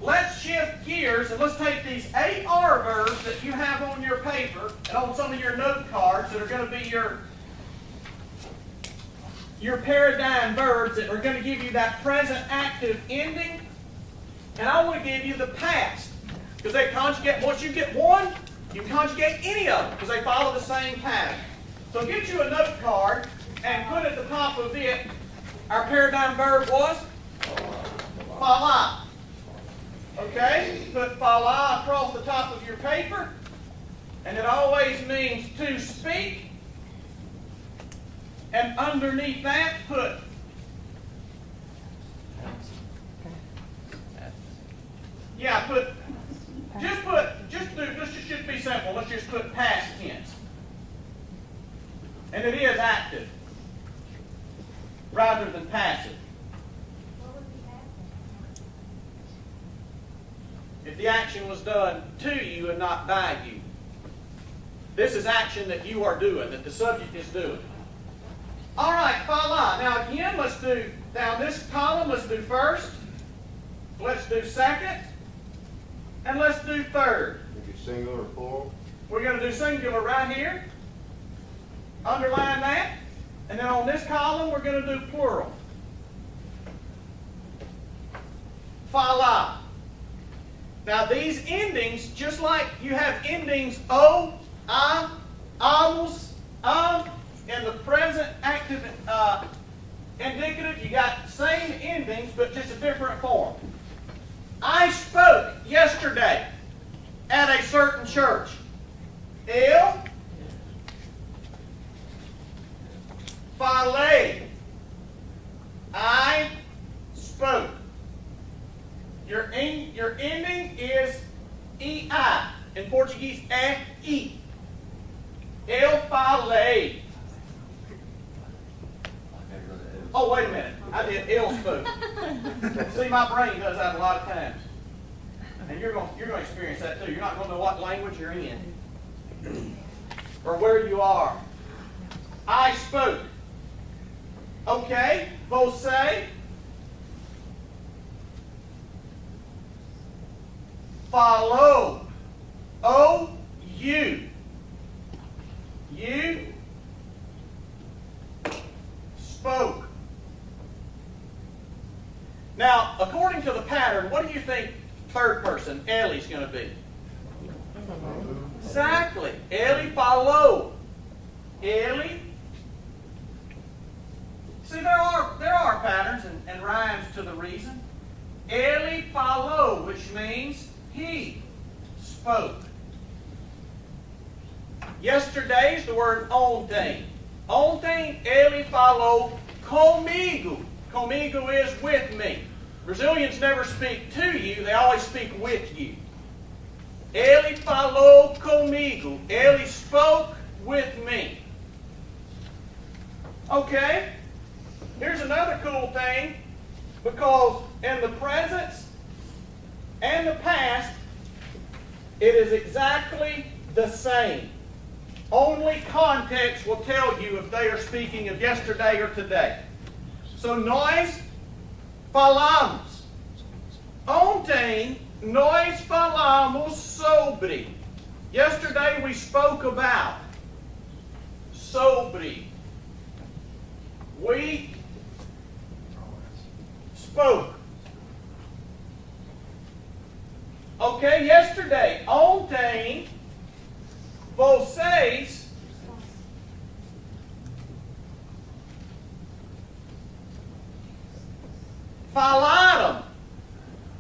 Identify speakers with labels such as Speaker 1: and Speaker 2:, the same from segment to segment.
Speaker 1: let's shift gears and let's take these 8 R verbs that you have on your paper and on some of your note cards that are going to be your paradigm verbs that are going to give you that present active ending. And I want to give you the past. Because they conjugate, once you get one, you can conjugate any of them because they follow the same pattern. So get you a note card and put at the top of it, our paradigm verb was fala. Okay? Put fala across the top of your paper. And it always means to speak. And underneath that, this should be simple. Let's just put past tense. And it is active rather than passive. If the action was done to you and not by you. This is action that you are doing, that the subject is doing. All right, fala. Now again, let's do, down this column, let's do first. Let's do second. And let's do third.
Speaker 2: Maybe singular or plural?
Speaker 1: We're going to do singular right here. Underline that. And then on this column, we're going to do plural. Fala. Now these endings, just like you have endings o, a, amos, in the present active indicative, you got the same endings, but just a different form. I spoke yesterday at a certain church. Eu falei. I spoke. Your ending is ei. In Portuguese, e. Eu falei. Oh, wait a minute. I did ill spoke. See, my brain does that a lot of times. And you're going to experience that too. You're not going to know what language you're in or where you are. I spoke. Okay, você falou. O, you. You spoke. Now, according to the pattern, what do you think third person, Ellie's going to be? Exactly. Ellie falou. Ellie. See, there are patterns and rhymes to the reason. Ellie falou, which means he spoke. Yesterday's the word ontem. Ontem ele falou comigo. Comigo is with me. Brazilians never speak to you, they always speak with you. Ele falou comigo. Ele spoke with me. Okay? Here's another cool thing, because in the present and the past, it is exactly the same. Only context will tell you if they are speaking of yesterday or today. So nós falamos. Ontem nós falamos sobre. Yesterday we spoke about. Sobre. We spoke. Okay, yesterday. Ontem vocês falaram.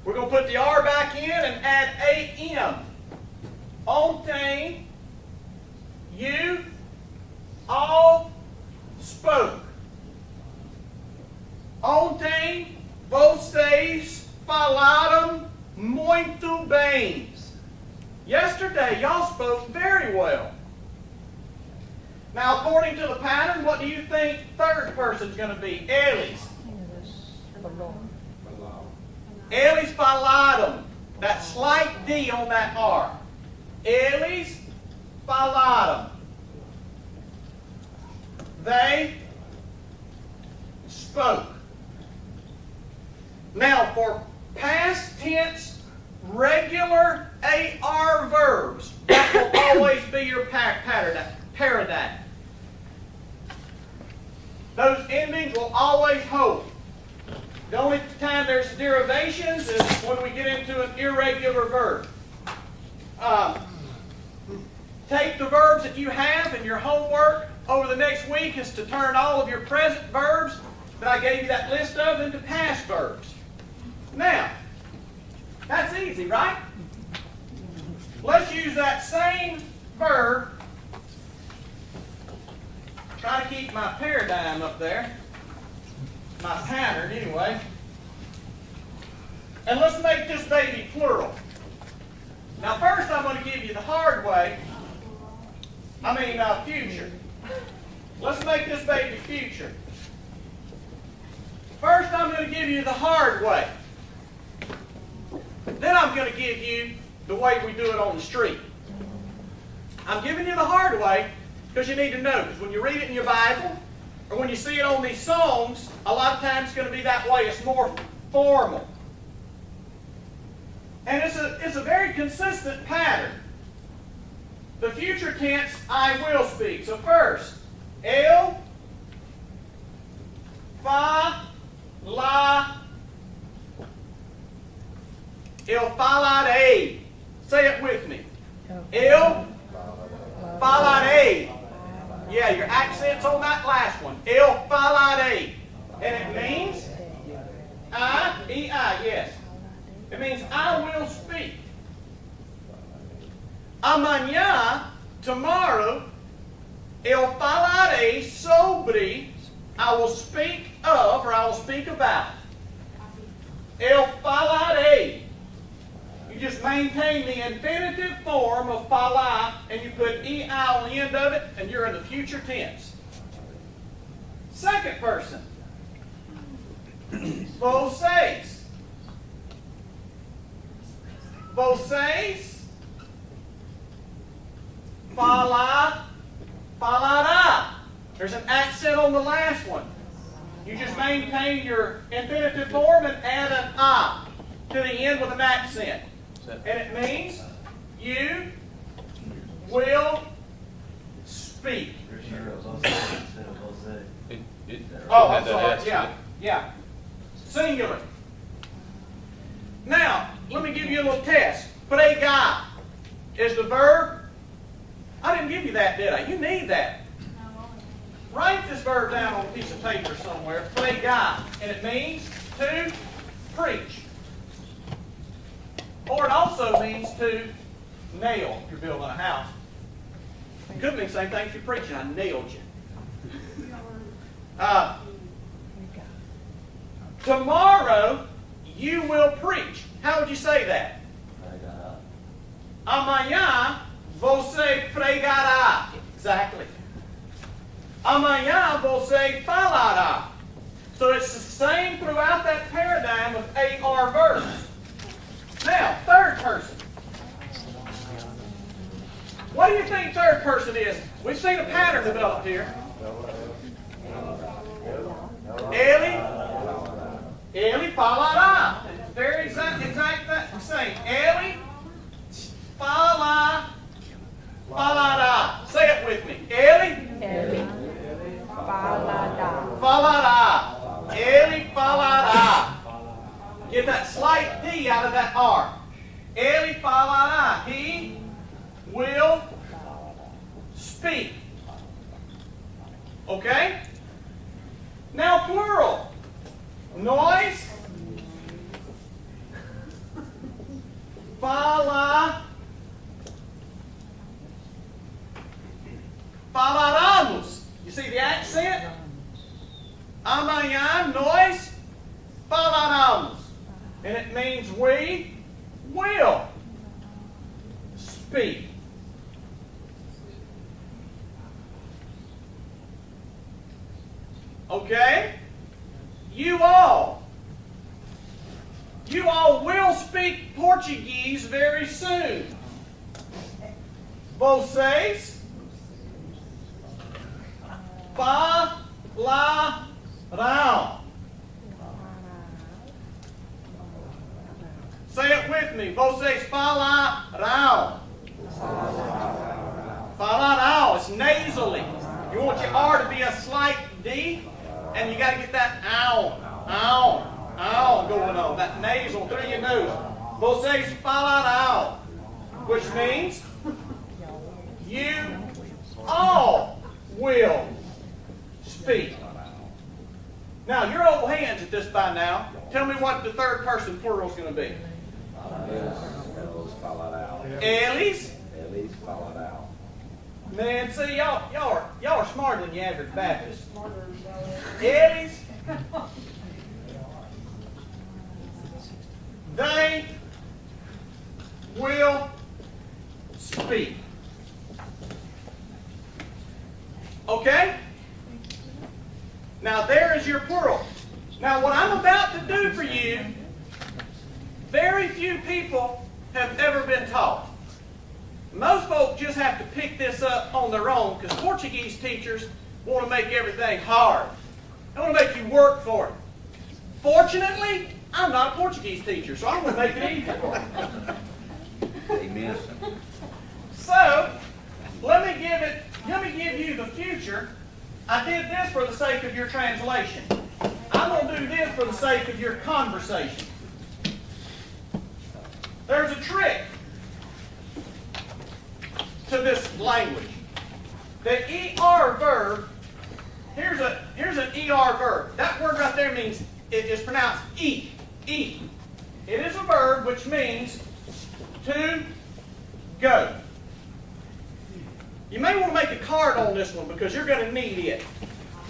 Speaker 1: We're going to put the R back in and add AM. Ontem you all spoke. Ontem vocês falaram muito bem. Yesterday, y'all spoke very well. Now, according to the pattern, what do you think third person's going to be? Eles. Eles falaram. That slight D on that R. Eles falaram. They spoke. Now, for past tense regular AR verbs. That will always be your paradigm. Those endings will always hold. The only time there's derivations is when we get into an irregular verb. Take the verbs that you have, and your homework over the next week is to turn all of your present verbs that I gave you that list of into past verbs. Now, that's easy, right? Let's use that same verb. Try to keep my paradigm up there. My pattern, anyway. And let's make this baby plural. Now, first I'm going to give you the hard way. Future. Let's make this baby future. First I'm going to give you the hard way. Then I'm going to give you the way we do it on the street. I'm giving you the hard way because you need to know. Because when you read it in your Bible, or when you see it on these songs, a lot of times it's going to be that way. It's more formal. And it's a very consistent pattern. The future tense, I will speak. So first, el, fa, la, el falaré. Say it with me. El falaré. Yeah, your accent's on that last one. El falaré. And it means I, yes. It means I will speak. Amanhã, tomorrow, eu falarei sobre, I will speak of, or I will speak about. Eu falarei. You just maintain the infinitive form of falar, and you put ei on the end of it, and you're in the future tense. Second person. Vocês. Vocês. Falar, falará. There's an accent on the last one. You just maintain your infinitive form and add an a to the end with an accent. And it means you will speak. Oh, I'm sorry. Yeah. Singular. Now, let me give you a little test. Pregar is the verb. I didn't give you that, did I? You need that. Write this verb down on a piece of paper somewhere. Pregar. And it means to preach. Or it also means to nail if you're building a house. It could mean the same thing if you're preaching. I nailed you. Tomorrow you will preach. How would you say that? Amanhã você pregará. Exactly. Amanhã você falará. So it's the same throughout that paradigm of AR verbs. Now, third person. What do you think third person is? We've seen a pattern developed here. Ele falará. Very exact same. Ele falará. Say it with me. Ele falará. Falará. Ele falará. Get that slight D out of that R. Ele falará. He will speak. Okay? Now plural. Nós falaremos. You see the accent? Amanhã nós falaremos. And it means we will speak. Okay? You all will speak Portuguese very soon. Vocês falarão. Say it with me. Vocês falarão. Falarão. It's nasally. You want your R to be a slight D, and you got to get that ow, ow, ow going on. That nasal through your nose. Vocês falarão, which means you all will speak. Now, you're old hands at this by now. Tell me what the third person plural is going to be. Eles. Man, see, y'all are smarter than the average Baptist. Eles. They will speak. Okay? Now there is your plural. Now what I'm about to do for you, very few people have ever been taught. Most folks just have to pick this up on their own because Portuguese teachers want to make everything hard. They want to make you work for it. Fortunately, I'm not a Portuguese teacher, so I'm going to make it easy for you.
Speaker 2: Amen.
Speaker 1: So, let me give you the future. I did this for the sake of your translation. I'm going to do this for the sake of your conversation. There's a trick to this language. The ER verb, here's an ER verb. That word right there means, it is pronounced eat, eat. It is a verb which means to go. You may want to make a card on this one because you're going to need it.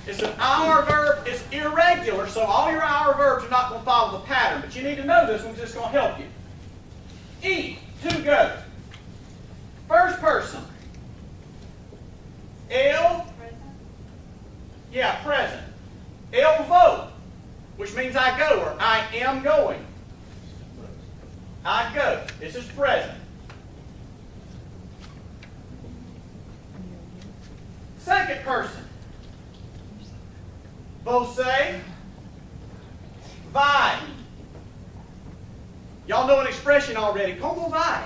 Speaker 1: It's an IR verb. It's irregular, so all your IR verbs are not going to follow the pattern. But you need to know this one because it's going to help you. Eat, to go. First person. El. Yeah, present. El vou, which means I go or I am going. I go. This is present. Second person. Você vai. Y'all know an expression already. Como vai?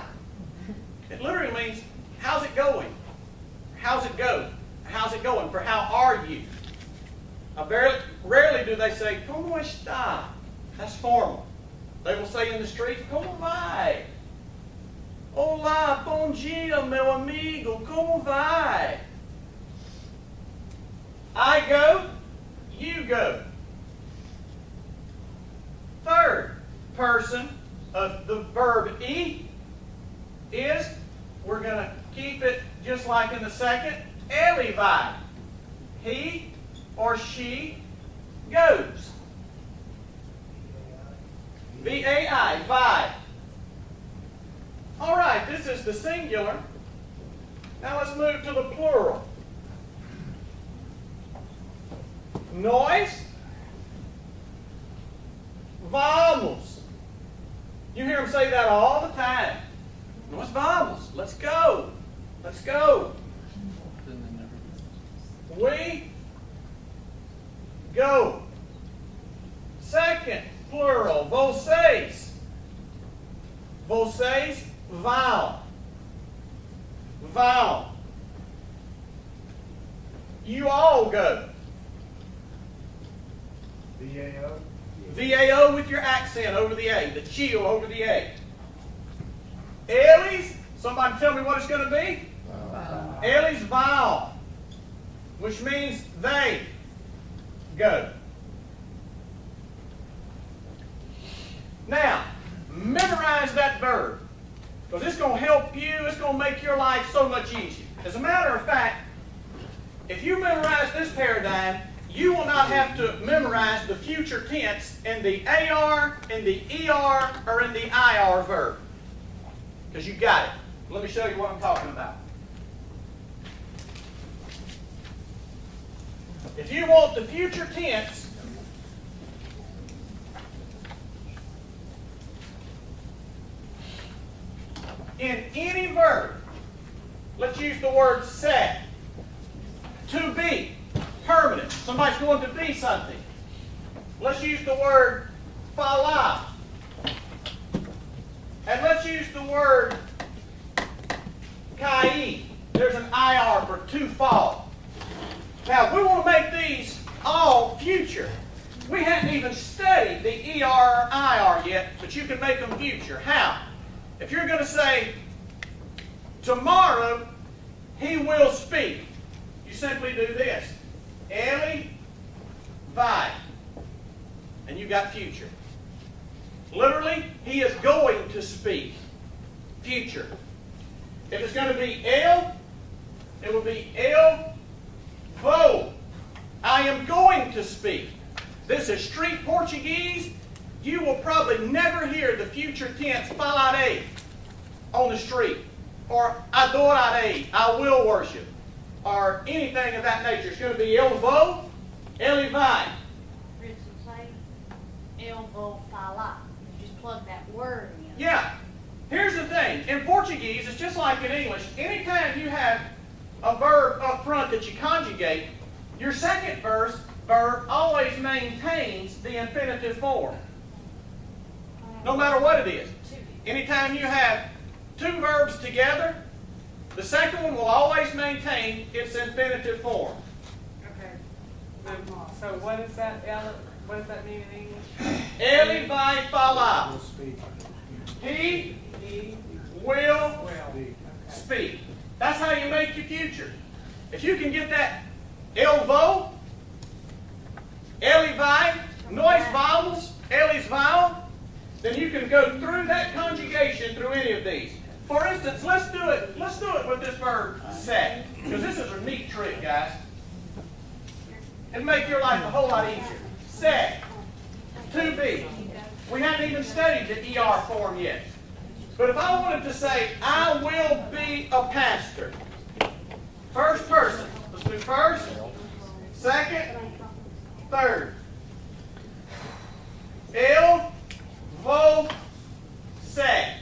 Speaker 1: It literally means, how's it going? How's it go? How's it going? For how are you? Now, very rarely do they say, como está? That's formal. They will say in the street, como vai? Olá, bom dia, meu amigo. Como vai? I go, you go. Third person of the verb eat is, we're going to keep it just like in the second, ele vai. He or she goes. V-A-I, vai. All right, this is the singular. Now let's move to the plural. Nós vamos. You hear them say that all the time. Nós vamos. Let's go. Let's go. We go. Second plural. Vocês. Vocês vão. Vão. You all go.
Speaker 3: V-A-O?
Speaker 1: V-A-O with your accent over the A. The chill over the A. Eles, somebody tell me what it's going to be? Eles vão, which means they go. Now, memorize that verb because it's going to help you. It's going to make your life so much easier. As a matter of fact, if you memorize this paradigm, you will not have to memorize the future tense in the AR, in the ER, or in the IR verb. Because you got it. Let me show you what I'm talking about. If you want the future tense, in any verb, let's use the word set. To be. Permanent. Somebody's going to be something. Let's use the word falar. use the word kai. There's an IR for to fall. Now, if we want to make these all future, we hadn't even studied the ER or IR yet, but you can make them future. How? If you're going to say, tomorrow he will speak, you simply do this. Eli vai. And you got future. Literally, he is going to speak. Future. If it's going to be el, it will be el vou. I am going to speak. This is street Portuguese. You will probably never hear the future tense falarei on the street. Or adorarei, I will worship. Or anything of that nature. It's going to be el vou, ele vai.
Speaker 2: Richie, say el vou falar. You just plug that word in.
Speaker 1: Yeah. Here's the thing. In Portuguese, it's just like in English. Anytime you have a verb up front that you conjugate, your second verb always maintains the infinitive form. No matter what it is. Anytime you have two verbs together, the second one will always maintain its infinitive form.
Speaker 3: Okay. So what does that mean in English?
Speaker 1: Ele vai falar. He will speak. That's how you make your future. If you can get that eu vou, ele vai, nós vamos, eles vão, then you can go through that conjugation through any of these. For instance, let's do it with this verb set. Because this is a neat trick, guys. It'll make your life a whole lot easier. Set. To be. We haven't even studied the ER form yet. But if I wanted to say, I will be a pastor. First person. Let's do first, second, third. Eu vou ser.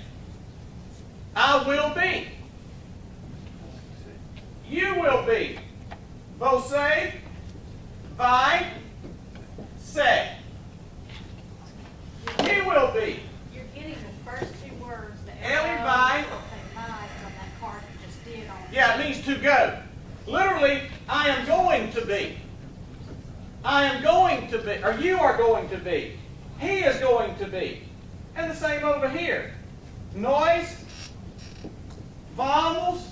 Speaker 1: I will be. You will be. Você vai ser. He will be.
Speaker 2: You're getting the first two words.
Speaker 1: Ele vai.
Speaker 2: From that card you just did on.
Speaker 1: Yeah, it means to go. Literally, I am going to be. I am going to be. Or you are going to be. He is going to be. And the same over here. Nós vamos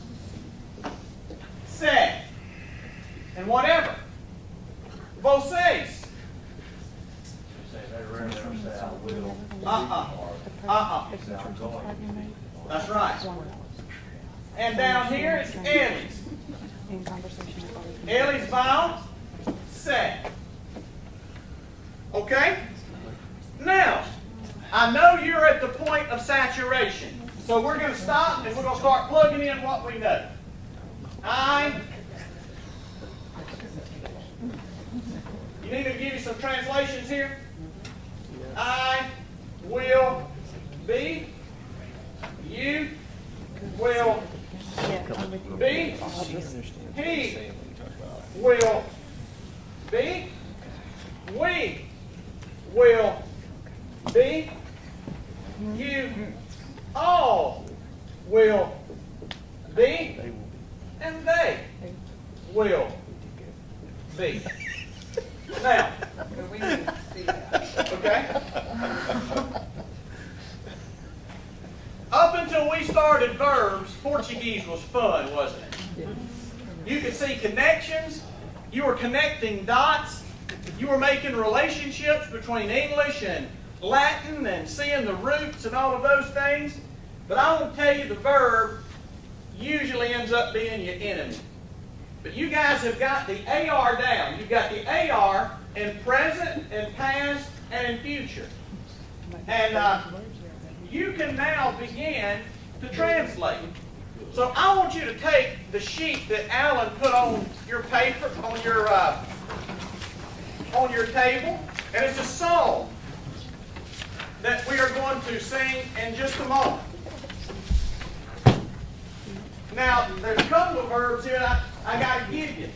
Speaker 1: ser. And whatever. Vocês. That's right. And down here it's eles. Eles vão ser. Okay? Now, I know you're at the point of saturation. So we're going to stop and we're going to start plugging in what we know. You need me to give you some translations here? I will be. You will be. He will be. We will be. You all will be. And they will be. Now,
Speaker 3: We need to see that.
Speaker 1: okay? Up until we started verbs, Portuguese was fun, wasn't it? You could see connections. You were connecting dots. You were making relationships between English and Latin and seeing the roots and all of those things. But I want to tell you the verb usually ends up being your enemy. But you guys have got the AR down. You've got the AR in present, in past, and in future. And you can now begin to translate. So I want you to take the sheet that Alan put on your paper, on your table, and it's a song that we are going to sing in just a moment. Now, there's a couple of verbs here that I got to give you.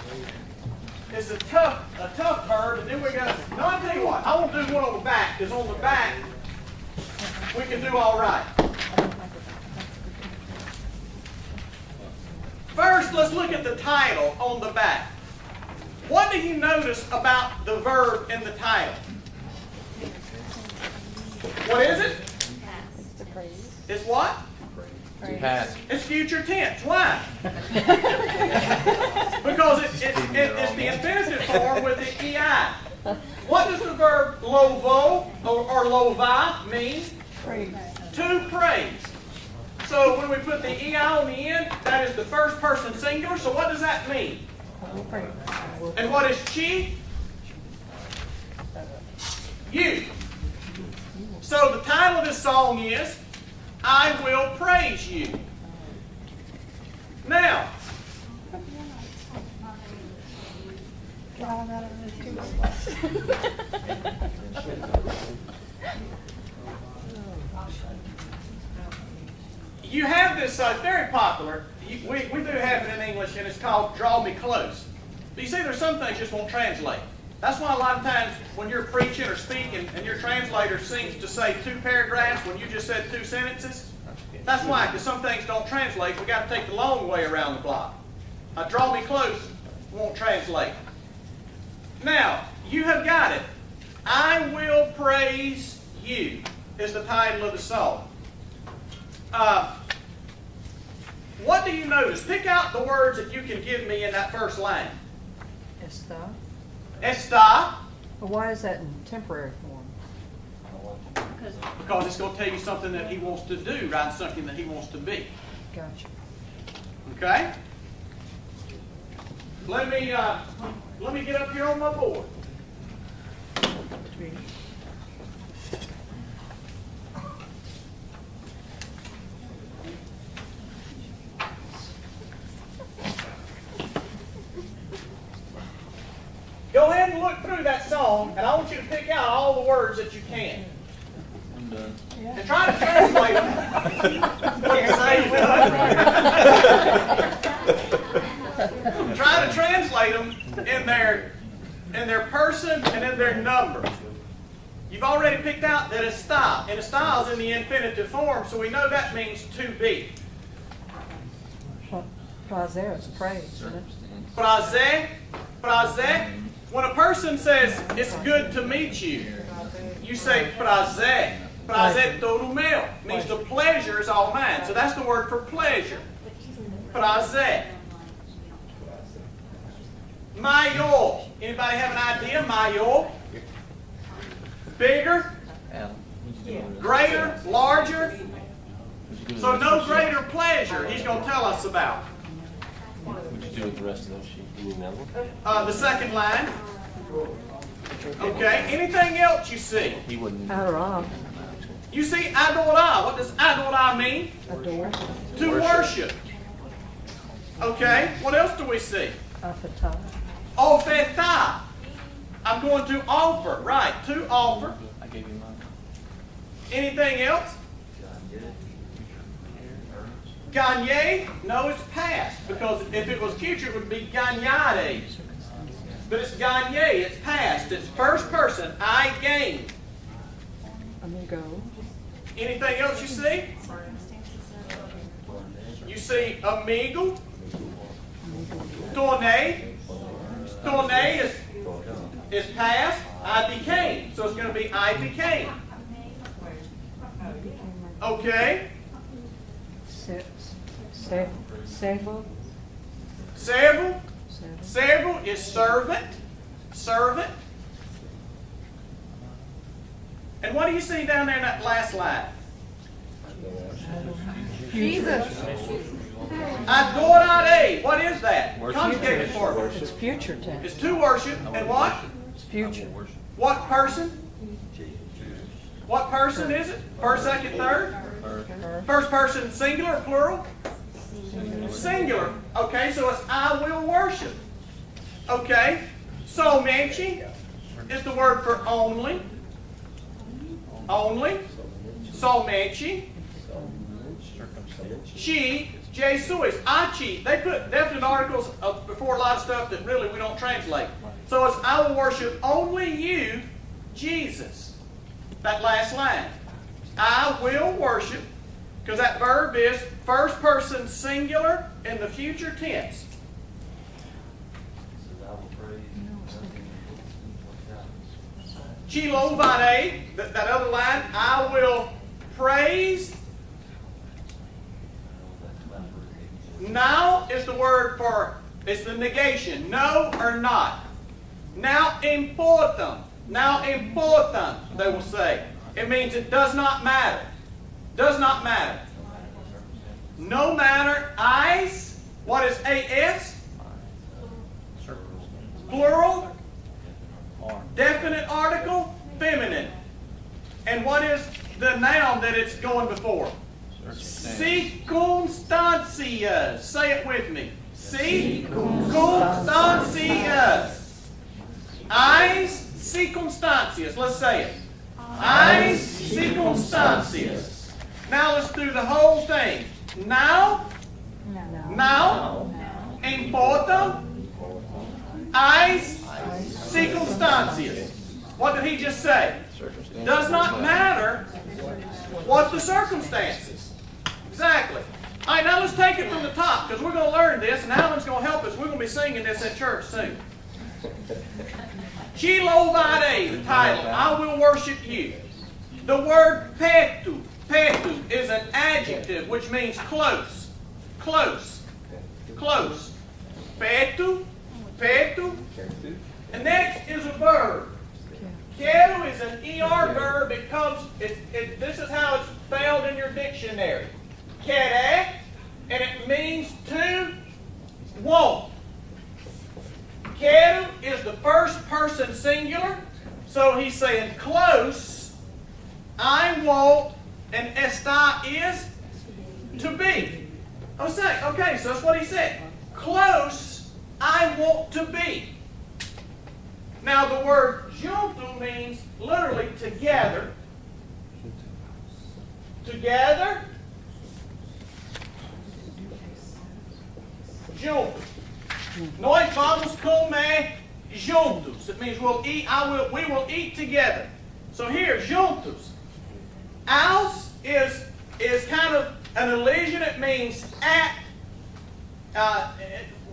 Speaker 1: It's a tough verb, and then we're going to. No, I'll tell you what. I want to do one on the back, because on the back we can do all right. let's look at the title on the back. What do you notice about the verb in the title? What is it? It's what?
Speaker 4: Past.
Speaker 1: It's future tense. Why? Because it's the infinitive form with the EI. What does the verb lovo or lova mean?
Speaker 5: Praise.
Speaker 1: To praise. So when we put the EI on the end, that is the first person singular. So what does that mean? And what is chi? You. So the title of this song is I Will Praise You. Now, you have this very popular, we do have it in English, and it's called Draw Me Close. But you see, there's some things just won't translate. That's why a lot of times when you're preaching or speaking and your translator seems to say 2 paragraphs when you just said 2 sentences, that's why, because some things don't translate. We got to take the long way around the block. Draw me close won't translate. Now, you have got it. I Will Praise You is the title of the song. What do you notice? Pick out the words that you can give me in that first line.
Speaker 5: Está.
Speaker 1: Está,
Speaker 5: But why is that in temporary form?
Speaker 1: because it's going to tell you something that he wants to do, right? Something that he wants to be.
Speaker 5: Gotcha.
Speaker 1: Okay? Let me get up here on my board. Go ahead and look through that song, and I want you to pick out all the words that you can.
Speaker 4: I'm done.
Speaker 1: And try to translate them. What you say, try to translate them in their person and in their number. You've already picked out that está, and está is in the infinitive form, so we know that means to be.
Speaker 5: Prazer is praise, isn't it?
Speaker 1: Prazer, prazer. When a person says, it's good to meet you, you say prazer. Prazer todo meu. Means the pleasure is all mine. So that's the word for pleasure. Prazer. Maior. Anybody have an idea? Maior? Bigger? Greater? Larger? So no greater pleasure he's going to tell us about.
Speaker 4: What'd you do with the rest of those sheets? You need another one?
Speaker 1: The second line. Okay. Anything else you see?
Speaker 4: He wouldn't.
Speaker 5: Adorab.
Speaker 1: You see adorá. What does adorá mean?
Speaker 5: Adore.
Speaker 1: To worship. Okay. What else do we see?
Speaker 5: Afatah.
Speaker 1: Ofertar. I'm going to offer. Right. To offer.
Speaker 4: I gave you mine.
Speaker 1: Anything else? Gagné? No, it's past. Because if it was future, it would be gagnade. But it's gagné. It's past. It's first person. I gained.
Speaker 5: Amigo.
Speaker 1: Anything else you see? You see amigo. Tourné. Tourné is past. I became. So it's going to be I became. Okay.
Speaker 5: Servo.
Speaker 1: Servo. Servo is servant. Servant. And what do you see down there in that last line?
Speaker 5: Jesus.
Speaker 1: Adorare. What is that?
Speaker 4: Worship.
Speaker 1: Conjugate it for me.
Speaker 5: It's future tense.
Speaker 1: It's to worship. And what?
Speaker 5: It's future.
Speaker 1: What person? What person is it? First, second, third? First person singular or plural? Singular. Okay, so it's I will worship. Okay, somente is the word for only. Only. Somente. Chi, Jesus. Achi. They put definite articles before a lot of stuff that really we don't translate. So it's I will worship only you, Jesus. That last line. I will worship, because that verb is first person singular in the future tense. Chilovade, that other line, I will praise. Now is the word for, it's the negation, no or not. Now important, they will say. It means it does not matter. Does not matter. No matter, eyes, what is AS? Plural, definite article, feminine. And what is the noun that it's going before? Circumstances. Say it with me. Circumstances. Eyes, circumstances. Let's say it. Eyes, circumstances. Now let's do the whole thing. Now, important, eyes, circumstances. What did he just say? Does not matter what the circumstances. Exactly. All right, now let's take it from the top because we're going to learn this, and Alan's going to help us. We're going to be singing this at church soon. Chilovade, the title, I will worship you. The word petu is an adjective which means close. Close. Close. Petu. And next is a verb. Quero is an ER verb. It comes, this is how it's spelled in your dictionary. Querer, and it means to want. Quero is the first person singular, so he's saying close, I want, and está is to be. Okay, so that's what he said. Close, I want to be. Now the word junto means literally together. Together. Juntos. Nós vamos comer juntos. It means we'll eat. We will eat together. So here, juntos. Aos is kind of an elision. It means at.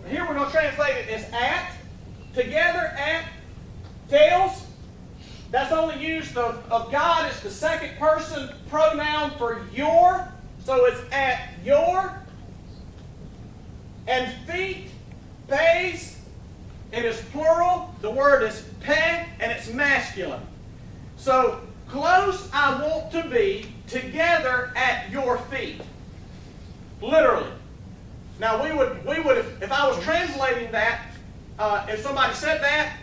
Speaker 1: Here we're going to translate it as at. Together at. Tails. That's only used of God. It's the second person pronoun for your. So it's at your. And feet, pes, it is plural. The word is pe, and it's masculine. So, close I want to be, together at your feet. Literally. Now, we would if I was translating that, if somebody said that,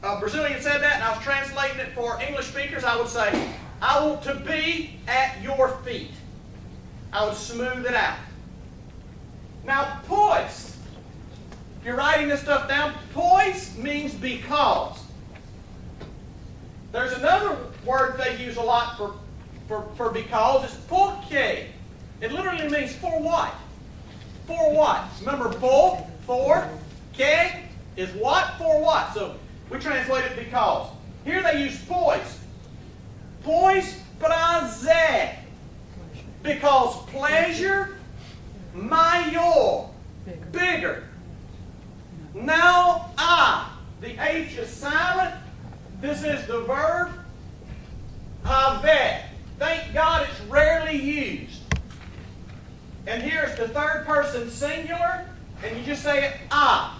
Speaker 1: a Brazilian said that, and I was translating it for English speakers, I would say, I want to be at your feet. I would smooth it out. Now, pois, if you're writing this stuff down, pois means because. There's another word they use a lot for because. It's porque. It literally means for what? For what? Remember, for, que is what? For what? So, we translate it because. Here they use pois. Pois prazer. Because pleasure, maior, bigger. Now, the H is silent. This is the verb haver. Thank God it's rarely used. And here's the third person singular, and you just say it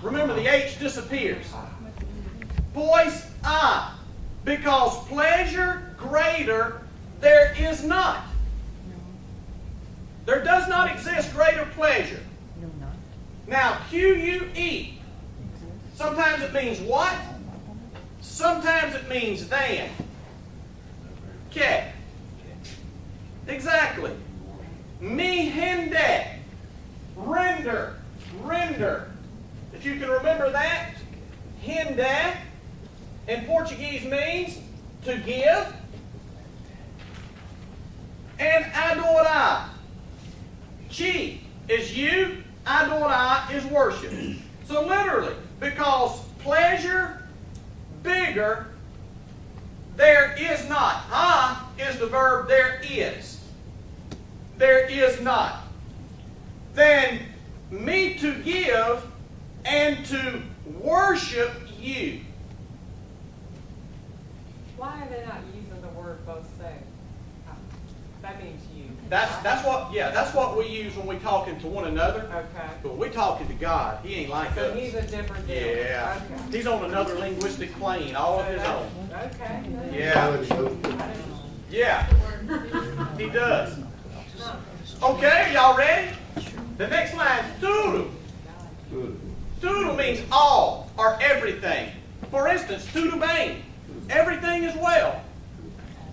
Speaker 1: Remember, the H disappears. Pois because pleasure greater there is not. There does not exist greater pleasure. Now, QUE. Sometimes it means what? Sometimes it means than. Que. Exactly. Me render. Render. If you can remember that, render in Portuguese means to give. And adorar. Chi is you, adorar is worship. So literally, because pleasure bigger, there is not. Is the verb there is. There is not. Then me to give and to worship you.
Speaker 3: Why are they not using the word both say? That means you.
Speaker 1: That's what we use when we talking to one another.
Speaker 3: Okay.
Speaker 1: But when we talking to God, He ain't like
Speaker 3: So
Speaker 1: us.
Speaker 3: he's a different deal.
Speaker 1: Yeah.
Speaker 3: Okay.
Speaker 1: He's on another linguistic plane, all of his own.
Speaker 3: Okay.
Speaker 1: Yeah. Yeah. He does. Okay, y'all ready? The next line, tudo. Tudo means all or everything. For instance, tudo bem. Everything is well.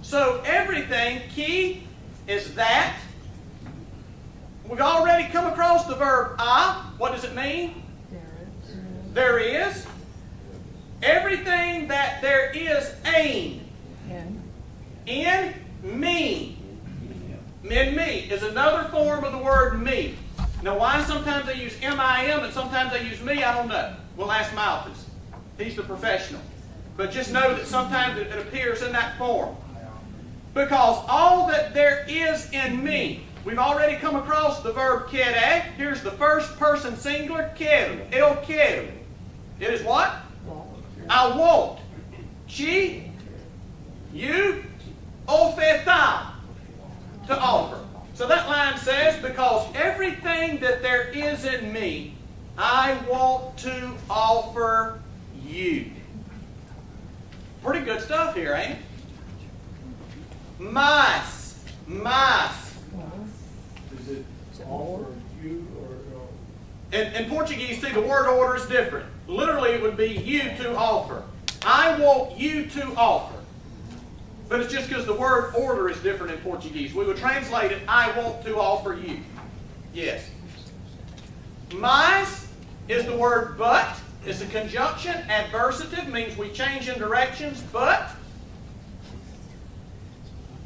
Speaker 1: So everything, que, is that. We've already come across the verb a. What does it mean? There is. Everything that there is ain. In me. In me is another form of the word me. Now why sometimes they use M-I-M and sometimes they use me, I don't know. We'll ask Malthus. He's the professional. But just know that sometimes it appears in that form. Because all that there is in me, we've already come across the verb querer. Here's the first person singular, quero. Eu quero. It is what? I want. Te, you, ofertar. To offer. So that line says, because everything that there is in me, I want to offer you. Pretty good stuff here, ain't it? Mas.
Speaker 6: Is it all or you or?
Speaker 1: In Portuguese, see, the word order is different. Literally, it would be you to offer. I want you to offer. But it's just because the word order is different in Portuguese. We would translate it, I want to offer you. Yes. Mas is the word but. It's a conjunction. Adversative means we change in directions. But.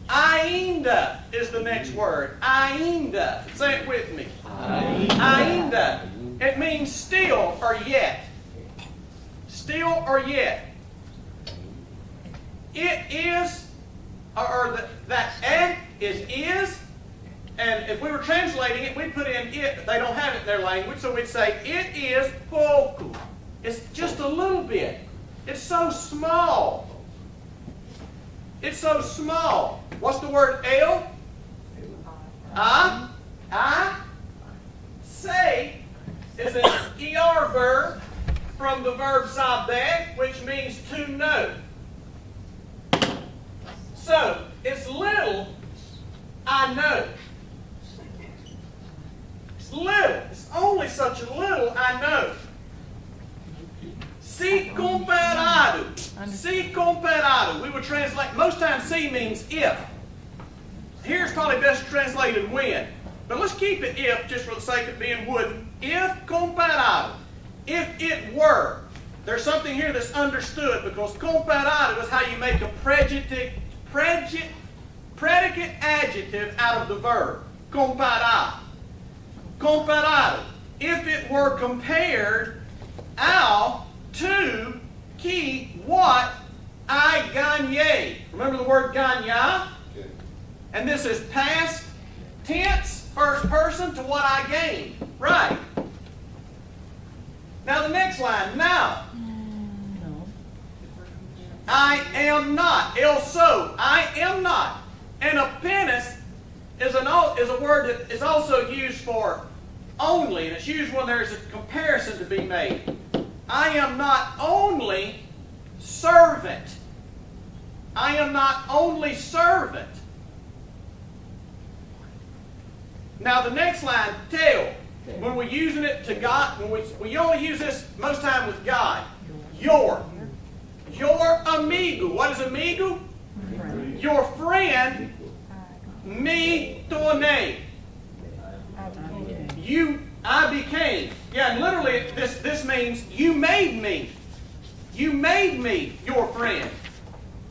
Speaker 1: Ainda is the next word. Ainda. Say it with me. Ainda. It means still or yet. Still or yet. It is, that is, and if we were translating it, we'd put in it, but they don't have it in their language, so we'd say, it is pouco. It's just a little bit. It's so small. It's so small. What's the word el? Say is an ER verb from the verb saber, which means to know. So, it's little, I know. It's little. It's only such a little, I know. Si comparado. Si comparado. We would translate, most times si means if. Here's probably best translated when. But let's keep it if, just for the sake of being wooden. If comparado. If it were. There's something here that's understood, because comparado is how you make a predicate adjective out of the verb. Comparar. Comparado. If it were compared, ao, to, que, what, I ganhei. Remember the word ganhar?
Speaker 6: Okay.
Speaker 1: And this is past tense, first person, to what I gained. Right. Now the next line. Now. I am not. El so. I am not. And apenas is a word that is also used for only. And it's used when there's a comparison to be made. I am not only servant. I am not only servant. Now the next line, tell. When we're using it to God, we only use this most time with God. Your amigo. What is amigo? Your friend. Me tornei. I became. Yeah, and literally this means you made me. You made me your friend.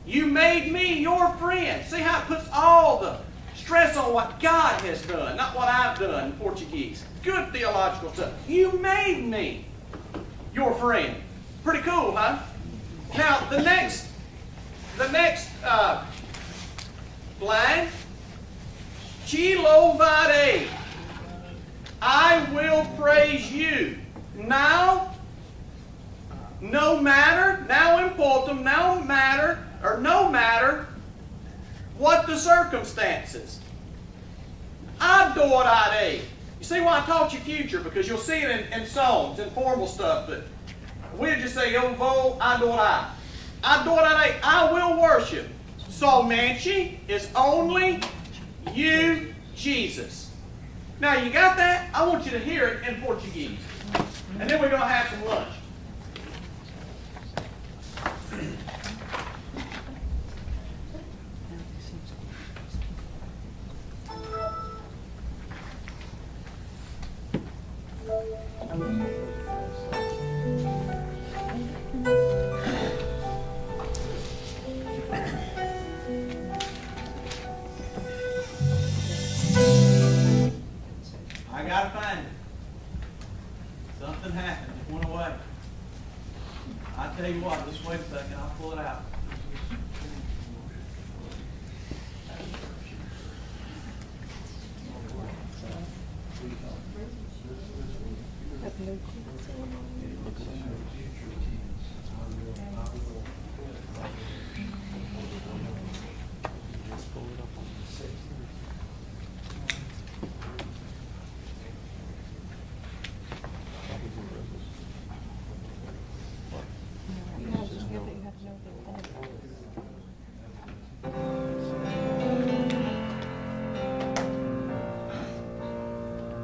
Speaker 1: You made me your friend. See how it puts all the stress on what God has done, not what I've done in Portuguese. Good theological stuff. You made me your friend. Pretty cool, huh? Now, the next line, te louvarei. I will praise you. Now, no matter, now important, no matter or no matter what the circumstances. Adorare. You see why I taught you future? Because you'll see it in songs and formal stuff. But we'll just say, eu vou adorar. Adorare, I will worship. Somente is only you, Jesus. Now, you got that? I want you to hear it in Portuguese. And then we're going to have some lunch. I gotta find it. Something happened. It went away. I tell you what, just wait a second. I'll pull it out.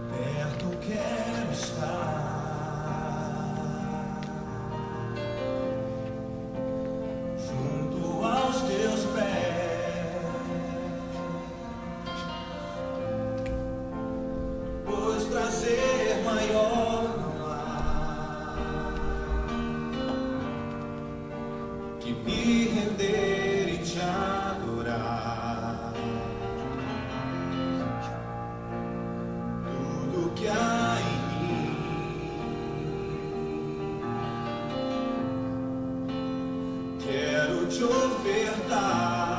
Speaker 7: Perto quero estar, junto aos teus pés, pois prazer maior não há que me render e te adorar. Tudo que há em mim, quero te ofertar.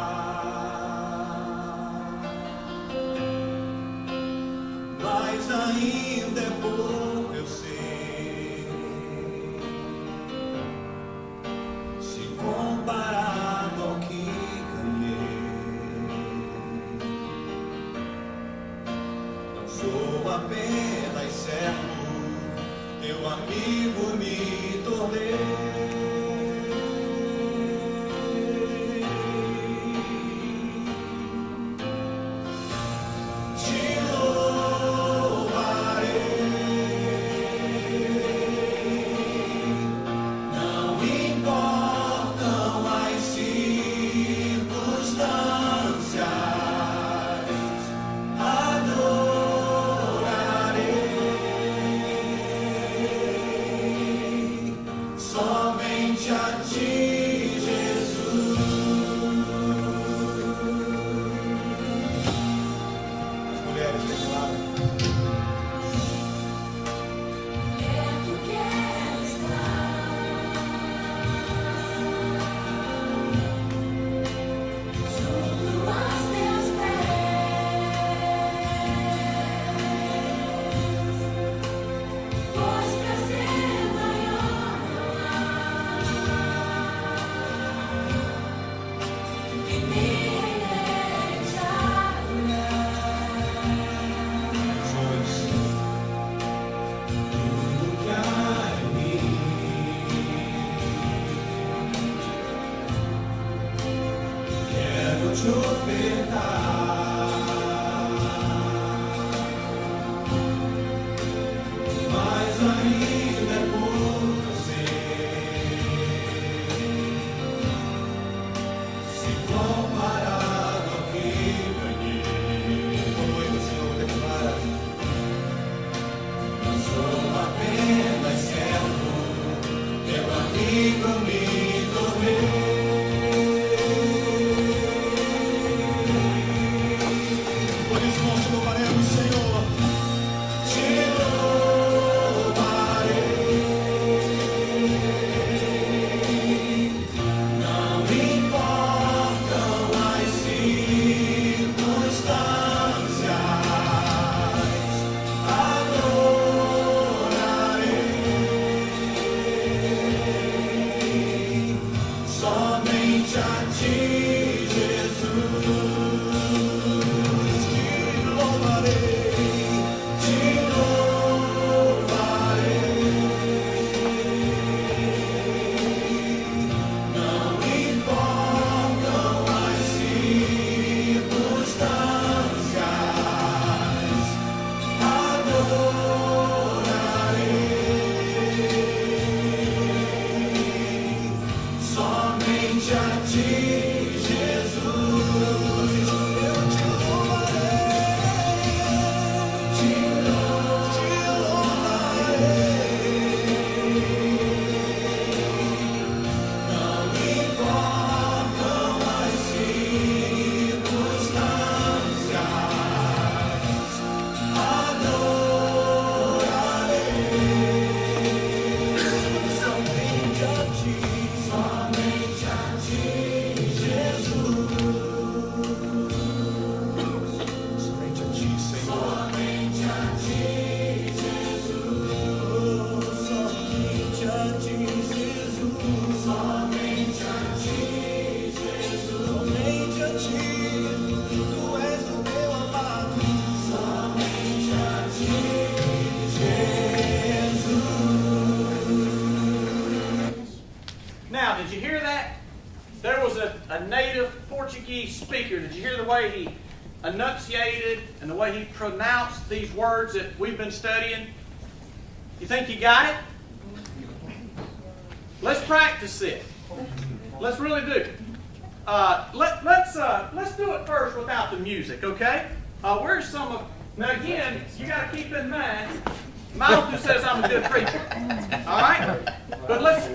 Speaker 7: Mas ainda é pouco, eu sei, se comparado ao que ganhei. Não sou apenas servo, teu amigo me tornei. Te louvarei, não importam as circunstâncias, adorarei somente
Speaker 1: speaker, did you hear the way he enunciated and the way he pronounced these words that we've been studying? You think you got it? Let's practice it. Let's really do. Let's do it first without the music, okay? Where's some of? Now again, you got to keep in mind, mouth who says I'm a good preacher. All right, but let's.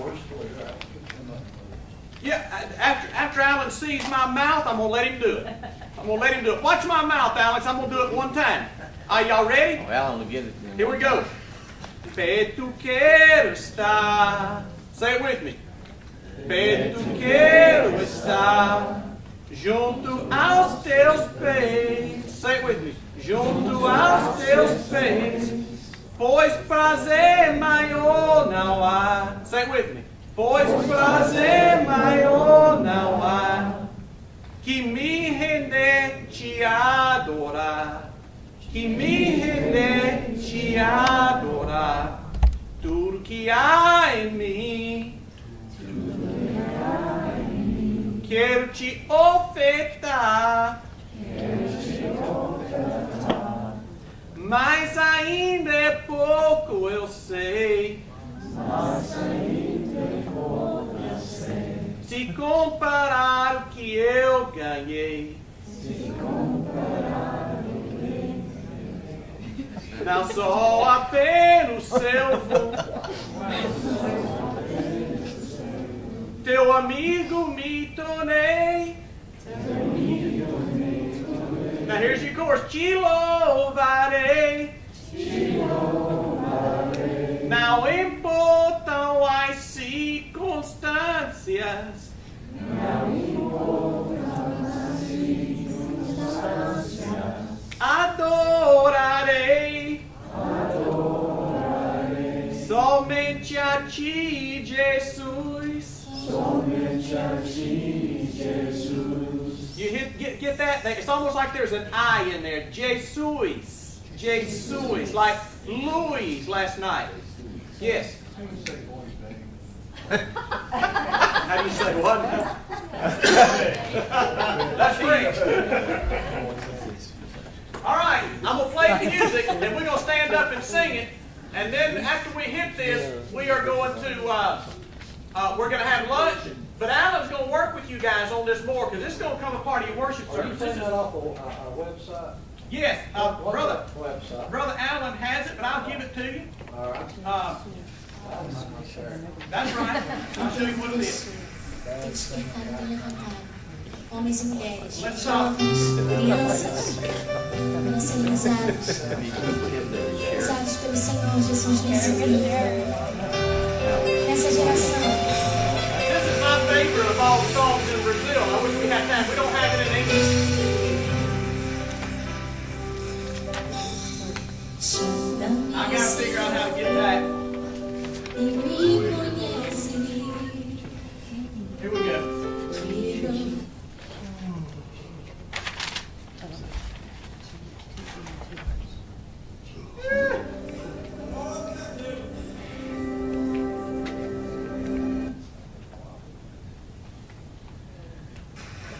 Speaker 1: Yeah, after Alan sees my mouth, I'm gonna let him do it. I'm gonna let him do it. Watch my mouth, Alex. I'm gonna do it one time. Are y'all ready?
Speaker 4: Oh, Alan will get it.
Speaker 1: Here we go. Pe tu quero estar. Say it with me. Pe tu quero estar junto aos teus pés. Say it with me. Junto aos teus pés. Pois prazer maior não há. Say it with me. Pois prazer maior não há que me render te adorar. Que me render te adorar. Tudo que há em mim. Quero te ofertar. Mas ainda é pouco, eu sei. Se comparar o que eu ganhei. Não só apenas seu teu amigo me tornei. Now here's your chorus. Te louvarei. Não importam as circunstâncias. Adorarei. Somente a ti, Jesus. Somente a ti, Jesus. You get that? It's almost like there's an I in there. Jesus. Jesus. Like Louis last night. Yes. How do you say what? That's French. All right, I'm going to play the music, and we're going to stand up and sing it. And then after we hit this, we are going to we're going to have lunch. But Alan's going to work with you guys on this more, because this is going to become a part of your worship
Speaker 6: Are you
Speaker 1: service.
Speaker 6: taking that off our website?
Speaker 1: Yes, brother.
Speaker 6: Website.
Speaker 1: Brother Alan has it, but I'll give it to you.
Speaker 6: All right.
Speaker 1: That's right. I'll show you what it is.
Speaker 8: Homens e mulheres,
Speaker 1: Let's
Speaker 8: jovens, crianças, nascidos usados pelo Senhor Jesus nesse mundo, nessa geração.
Speaker 1: This is my favorite of all the songs in Brazil. I wish we had time. We don't have it in English. I gotta figure out how to get that. Here we go.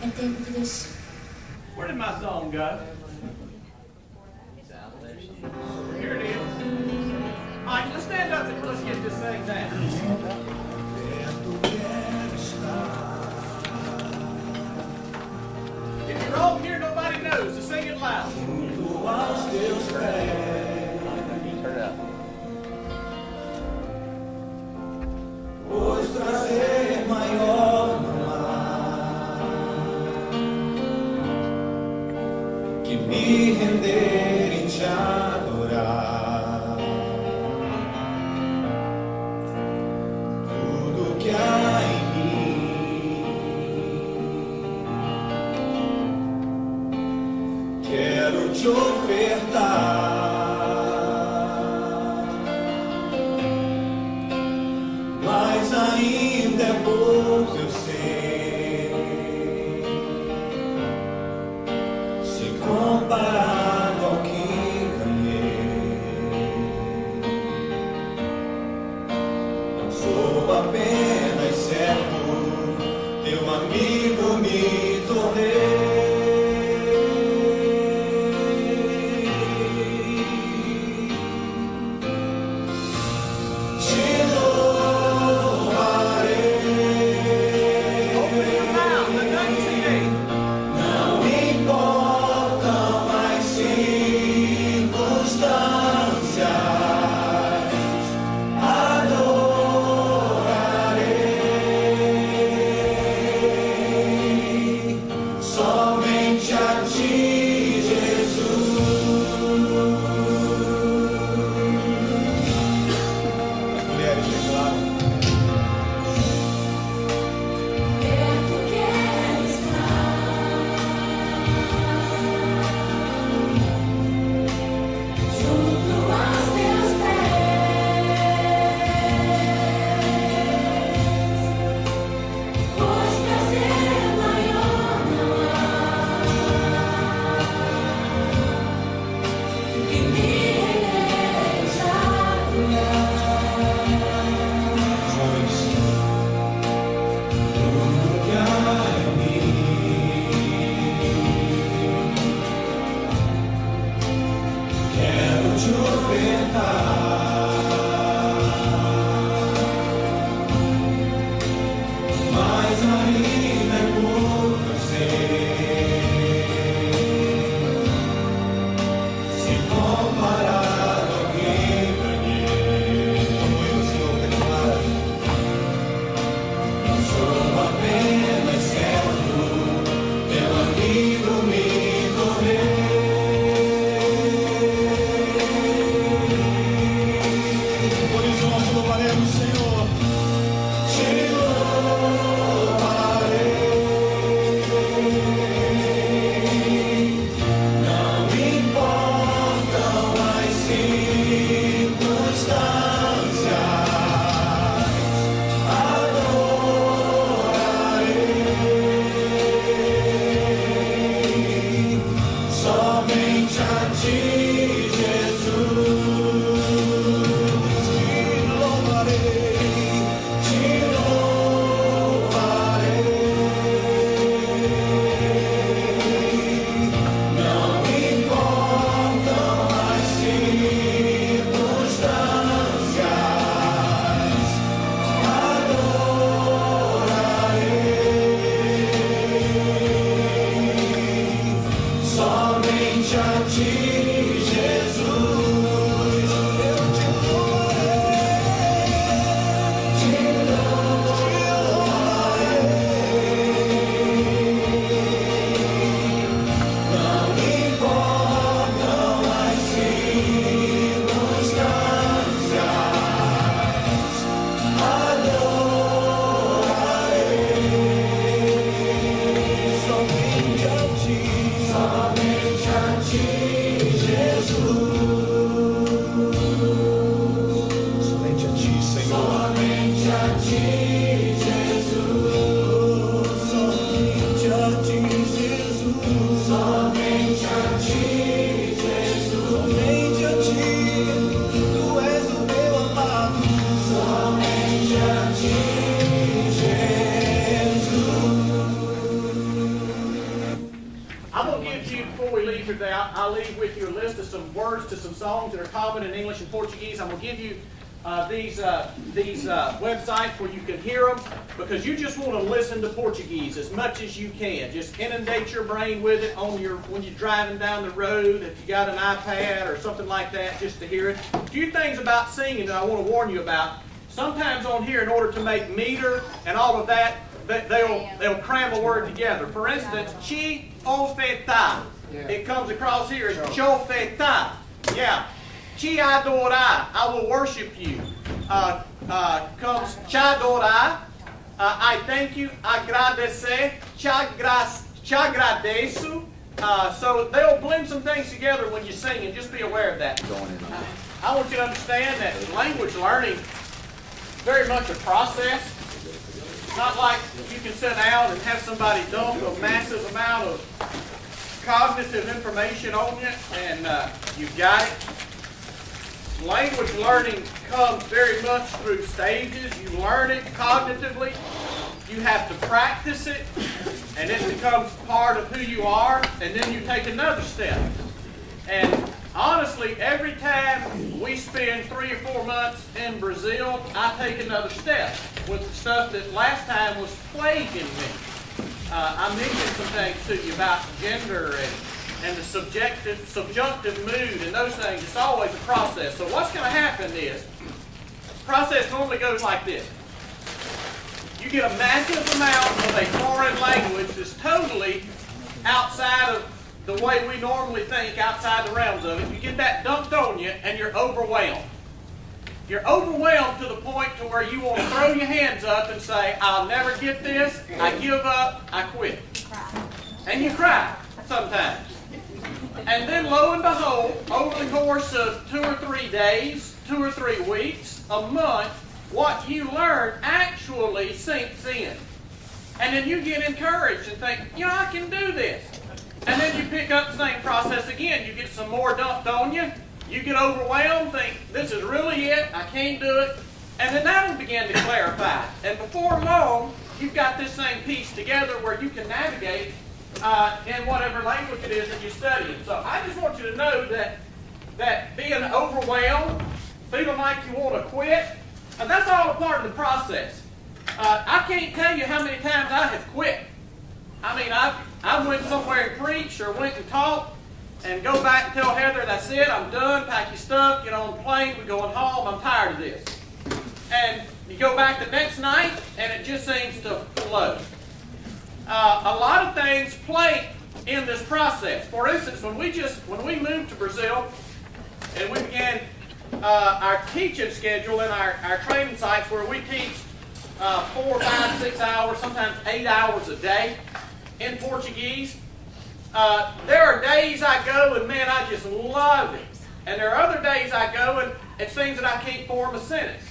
Speaker 8: É tempo de Deus.
Speaker 1: Where did my song go? Here it is. All right, let's stand up and let's get this thing down. If you're wrong here, nobody knows. So sing it loud.
Speaker 4: Turn it up.
Speaker 7: Pois prazer maior não há que Mas ainda é por vencer. Se comparado ao que ganhei, o Senhor declara: não sou apenas servo, teu amigo me tornei. Por isso nós louvaremos o Senhor. Te não importam as circunstâncias, adorarei somente a ti, Jesus. Te louvarei, te louvarei. Não importam as circunstâncias, adorarei somente a ti, Jesus. Eu te louvarei, te louvarei. Não importam as circunstâncias, adorarei somente a ti, Jesus. Somente a ti, Senhor. Somente a ti, Jesus. Somente a ti, Jesus. Somente a ti, Jesus. Somente a ti, tu és o meu amado. Somente a ti, Jesus.
Speaker 1: I'm going to give you, before we leave here today, I'll leave with you a list of some words to some songs that are common in English and Portuguese. I'm going to give you these websites where you can hear them, because you just want to listen to Portuguese as much as you can. Just inundate your brain with it when you're driving down the road, if you got an iPad or something like that, just to hear it. A few things about singing that I want to warn you about. Sometimes on here, in order to make meter and all of that, they'll cram a word together. For instance, chi ofeta. It comes across here as chofeta. Yeah. Chi adorar. I will worship you. Comes chadorar. I thank you. Agradecer. Chagradeço. So they'll blend some things together when you sing, and just be aware of that. I want you to understand that language learning is very much a process. It's not like you can sit down and have somebody dump a massive amount of cognitive information on you and you've got it. Language learning comes very much through stages. You learn it cognitively. You have to practice it, and it becomes part of who you are, and then you take another step. And honestly, every time we spend 3 or 4 months in Brazil, I take another step with the stuff that last time was plaguing me. I mentioned some things to you about gender and the subjunctive mood and those things. It's always a process. So what's going to happen is, the process normally goes like this. You get a massive amount of a foreign language that's totally outside of the way we normally think, outside the realms of it. You get that dumped on you and you're overwhelmed. You're overwhelmed to the point to where you want to throw your hands up and say, I'll never get this, I give up, I quit. And you cry sometimes. And then lo and behold, over the course of 2 or 3 days, 2 or 3 weeks, a month, what you learn actually sinks in. And then you get encouraged and think, I can do this. And then you pick up the same process again. You get some more dumped on you. You get overwhelmed, think, this is really it, I can't do it. And then that'll begin to clarify. And before long, you've got this same piece together where you can navigate in whatever language it is that you're studying. So I just want you to know that that being overwhelmed, feeling like you want to quit, and that's all a part of the process. I can't tell you how many times I have quit. I mean, I went somewhere and preached or went and talked and go back and tell Heather, that's it, I'm done, pack your stuff, get on the plane, we're going home, I'm tired of this. And you go back the next night and it just seems to flow. A lot of things play in this process. For instance, when we moved to Brazil and we began our teaching schedule in our training sites where we teach 4, 5, 6 hours, sometimes 8 hours a day in Portuguese. There are days I go and man, I just love it. And there are other days I go and it seems that I can't form a sentence.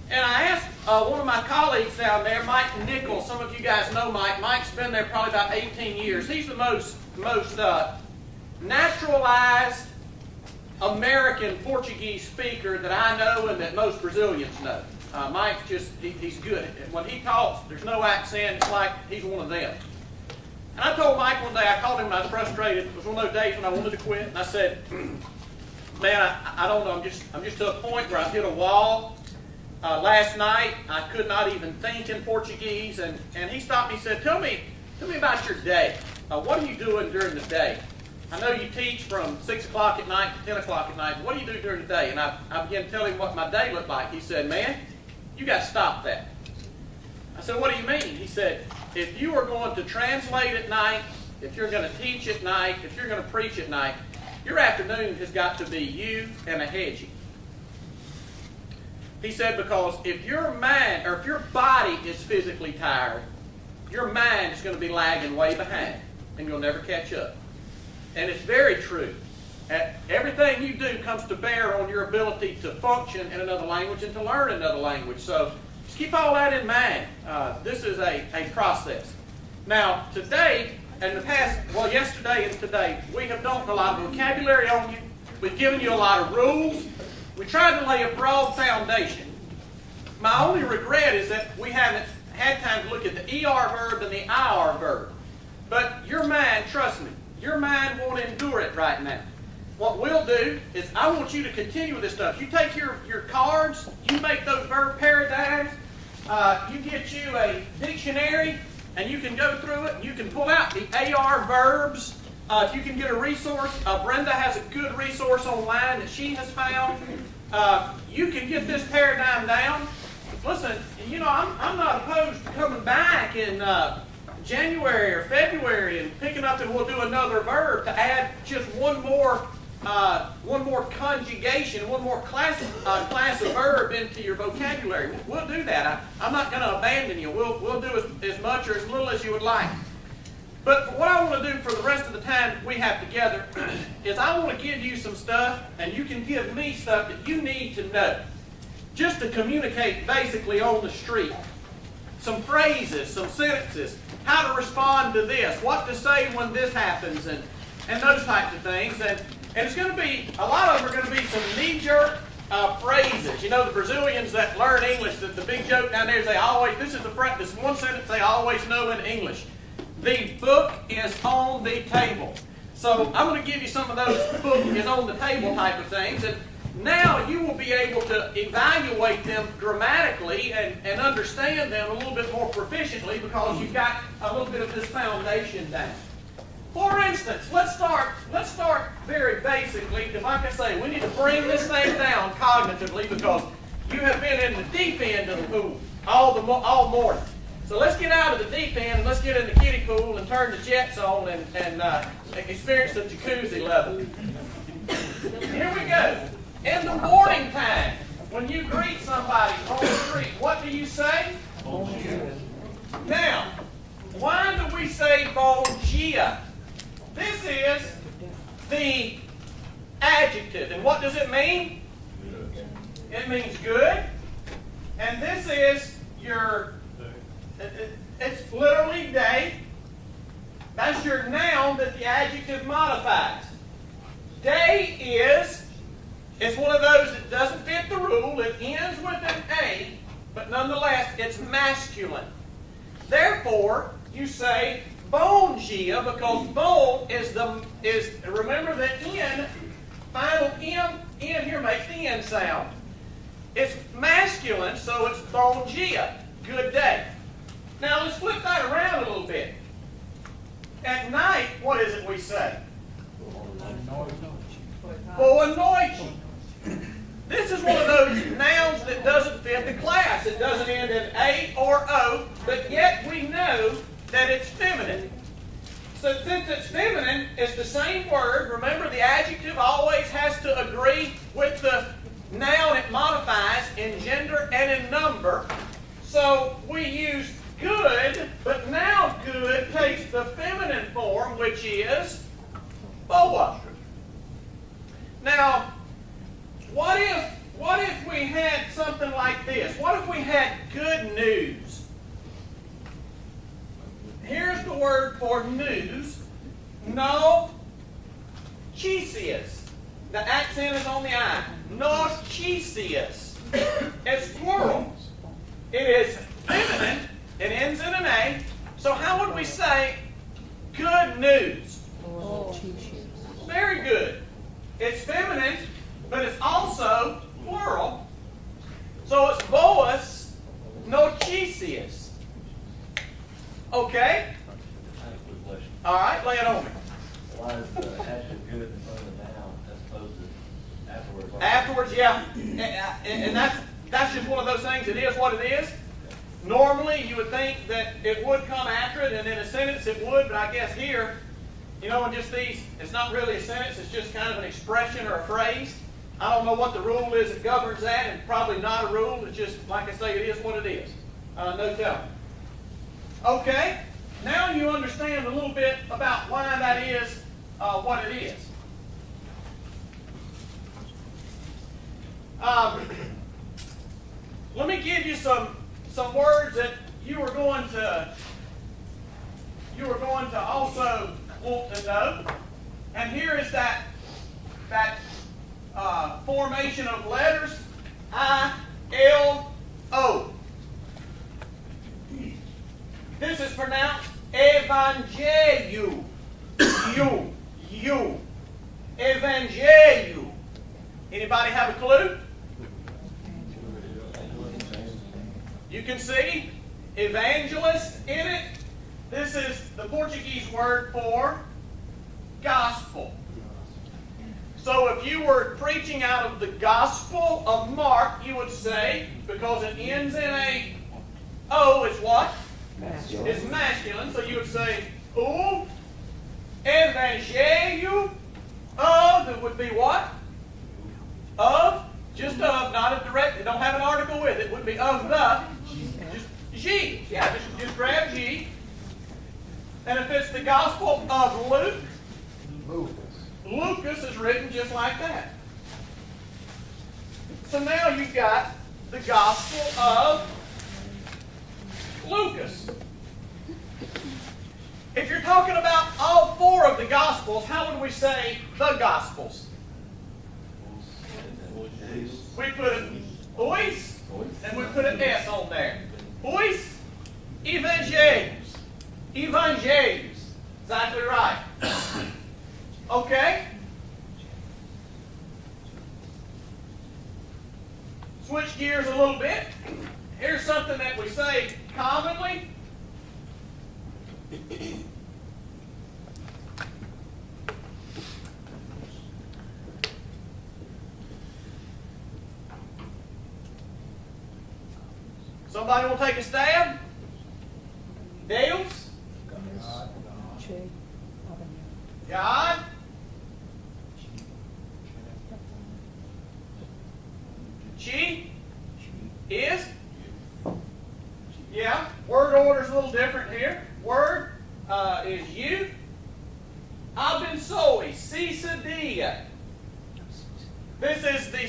Speaker 1: And I asked one of my colleagues down there, Mike Nichols. Some of you guys know Mike. Mike's been there probably about 18 years. He's the most naturalized American Portuguese speaker that I know and that most Brazilians know. Mike's just, he's good. When he talks, there's no accent. It's like he's one of them. And I told Mike one day, I called him when I was frustrated. It was one of those days when I wanted to quit. And I said, man, I don't know. I'm just to a point where I've hit a wall. Last night, I could not even think in Portuguese. And he stopped me and said, tell me about your day. What are you doing during the day? I know you teach from 6 o'clock at night to 10 o'clock at night. What do you do during the day? And I began to tell him what my day looked like. He said, man, you got to stop that. I said, what do you mean? He said, if you are going to translate at night, if you're going to teach at night, if you're going to preach at night, your afternoon has got to be you and a hedgie. He said, because if your mind, or if your body is physically tired, your mind is going to be lagging way behind, and you'll never catch up. And it's very true. Everything you do comes to bear on your ability to function in another language and to learn another language. So just keep all that in mind. This is a process. Now, today, and the past, well, yesterday and today, we have dumped a lot of vocabulary on you. We've given you a lot of rules. We tried to lay a broad foundation. My only regret is that we haven't had time to look at the ER verb and the IR verb. But your mind, trust me, your mind won't endure it right now. What we'll do is I want you to continue with this stuff. You take your cards, you make those verb paradigms, you get you a dictionary, and you can go through it, and you can pull out the AR verbs. If you can get a resource, Brenda has a good resource online that she has found. You can get this paradigm down. Listen, you know, I'm not opposed to coming back in January or February and picking up and we'll do another verb to add just one more conjugation, one more class of verb into your vocabulary. We'll do that. I'm not going to abandon you. We'll do as much or as little as you would like. But what I want to do for the rest of the time we have together is I want to give you some stuff, and you can give me stuff that you need to know, just to communicate basically on the street. Some phrases, some sentences, how to respond to this, what to say when this happens, and those types of things. And it's going to be, a lot of them are going to be some knee-jerk phrases. You know, the Brazilians that learn English, the big joke down there is this one sentence they always know in English. The book is on the table. So I'm going to give you some of those book is on the table type of things. And now you will be able to evaluate them dramatically and understand them a little bit more proficiently because you've got a little bit of this foundation down. For instance, let's start very basically, because like I say, we need to bring this thing down cognitively because you have been in the deep end of the pool all morning. So let's get out of the deep end and let's get in the kiddie pool and turn the jets on and experience the jacuzzi level. Here we go. In the morning time, when you greet somebody on the street, what do you say? Bonjour. Now, why do we say bon dia? This is the adjective. And what does it mean? It means good. And this is your... It's literally day. That's your noun that the adjective modifies. Day it's one of those that doesn't fit the rule. It ends with an A, but nonetheless, it's masculine. Therefore, you say bom dia because bom is remember that in final M in here makes the N sound. It's masculine, so it's bon dia, good day. Now let's flip that around a little bit. At night, what is it we say? Boa noite. This is one of those nouns that doesn't fit the class. It doesn't end in A or O, but yet we know that it's feminine. So since it's feminine, it's the same word. Remember, the adjective always has to agree with the noun it modifies in gender and in number. So we use good, but now good takes the feminine form, which is boa. Now, what if we had something like this? What if we had good news? Here's the word for news. Noticias. The accent is on the I. Noticias. It's plural. It is feminine. It ends in an A. So how would we say good news? Very good. It's feminine, but it's also plural. So it's boas noticias. Okay? All right, lay it on me.
Speaker 9: Why is the adjective good in front of the noun as opposed to afterwards?
Speaker 1: Afterwards, yeah. And that's just one of those things. It is what it is. Normally, you would think that it would come after it, and in a sentence it would, but I guess here, in just these, it's not really a sentence, it's just kind of an expression or a phrase. I don't know what the rule is that governs that, and probably not a rule. It's just, like I say, it is what it is. No telling. Okay, now you understand a little bit about why that is what it is. Let me give you some words that you were going to also want to know. And here is that formation of letters I-L-O. This is pronounced Evangeliu. You. Evangeliu. Anybody have a clue? You can see evangelist in it. This is the Portuguese word for gospel. So if you were preaching out of the Gospel of Mark, you would say, because it ends in a O, is what? Masculine. It's masculine. So you would say, O Evangelho of, it would be what? Of, just of, not a direct, it don't have an article with it. It would be of the, just G. Yeah, just grab G. And if it's the Gospel of Luke, Lucas is written just like that. So now you've got the Gospel of Lucas. If you're talking about all four of the Gospels, how would we say the Gospels? We put an ois, and we put an S on there. Ois Evangelhos. Evangelhos. Exactly right. Okay? Switch gears a little bit. Here's something that we say commonly. Somebody will take a stab? Deus? God? Chi? Is? Yeah, word order is a little different here. Word is you. Abençoe, dia. This is the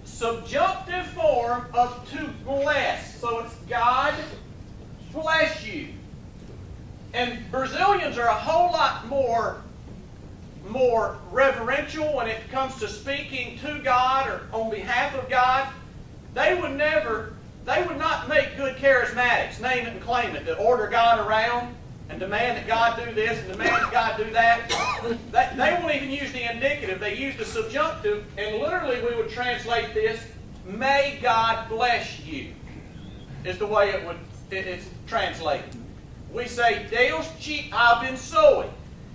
Speaker 1: subjunctive form of to bless. So it's God bless you. And Brazilians are a whole lot more reverential when it comes to speaking to God or on behalf of God. They would not make good charismatics, name it and claim it, that order God around. and demand that God do this and demand that God do that. They won't even use the indicative. They use the subjunctive, and literally we would translate this, may God bless you, is the way it's translated. We say, Deus te abençoe.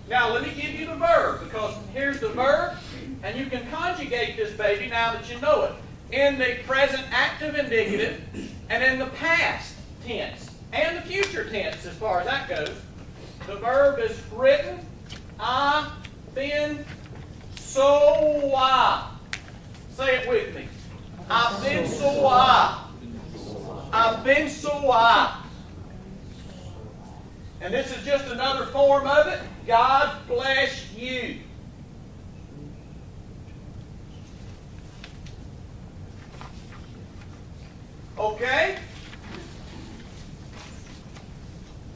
Speaker 1: Now let me give you the verb, because here's the verb, and you can conjugate this baby now that you know it, in the present active indicative, and in the past tense, and the future tense as far as that goes. The verb is written, abençoa. Say it with me. Abençoa. Abençoa. And this is just another form of it. God bless you. Okay?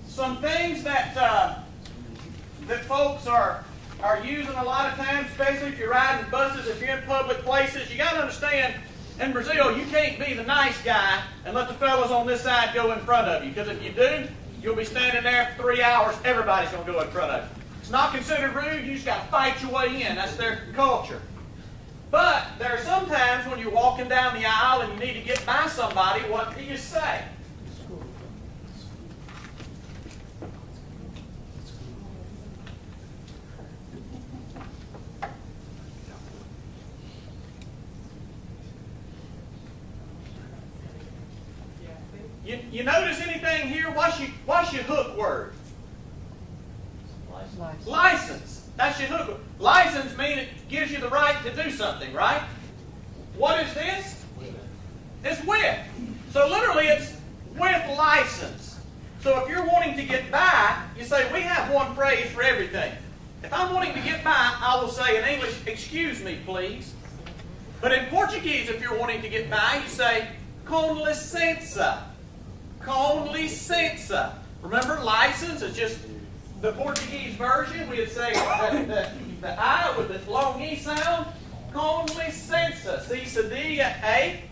Speaker 1: Some things that folks are using a lot of times, especially if you're riding buses, if you're in public places, you got to understand, in Brazil, you can't be the nice guy and let the fellas on this side go in front of you. Because if you do, you'll be standing there for 3 hours. Everybody's going to go in front of you. It's not considered rude. You just got to fight your way in. That's their culture. But there are some times when you're walking down the aisle and you need to get by somebody. What do you say? You notice anything here? What's your hook word?
Speaker 9: License.
Speaker 1: License. That's your hook word. License means it gives you the right to do something, right? What is this? It's with. So literally it's with license. So if you're wanting to get by, you say, we have one phrase for everything. If I'm wanting to get by, I will say in English, excuse me, please. But in Portuguese, if you're wanting to get by, you say, com licença. Com licença. Remember, license is just the Portuguese version. We'd say the I with the long E sound. Com licença. C, cedilha, A.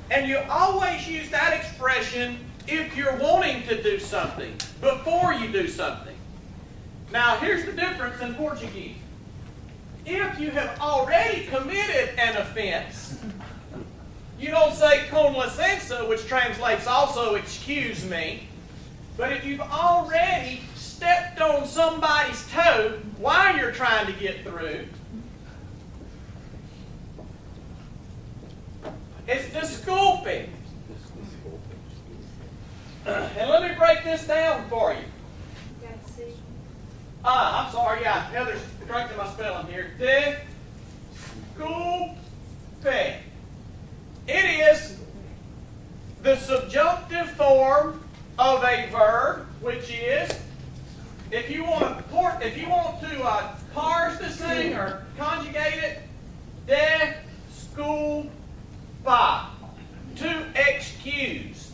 Speaker 1: And you always use that expression if you're wanting to do something, before you do something. Now, here's the difference in Portuguese. If you have already committed an offense, you don't say com licença, which translates also excuse me. But if you've already stepped on somebody's toe while you're trying to get through, it's desculpe. And let me break this down for you. I'm sorry, yeah, Heather's correcting my spelling here. Desculpe. It is the subjunctive form of a verb, which is, if you want to parse this thing or conjugate it, desculpa, to excuse.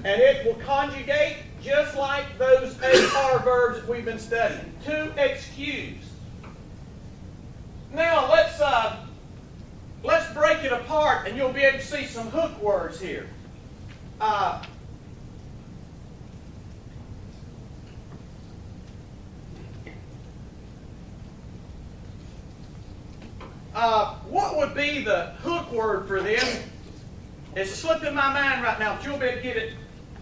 Speaker 1: And it will conjugate just like those AR verbs that we've been studying. To excuse. Now let's break it apart, and you'll be able to see some hook words here. What would be the hook word for this? It's slipping my mind right now, but you'll be able to get it.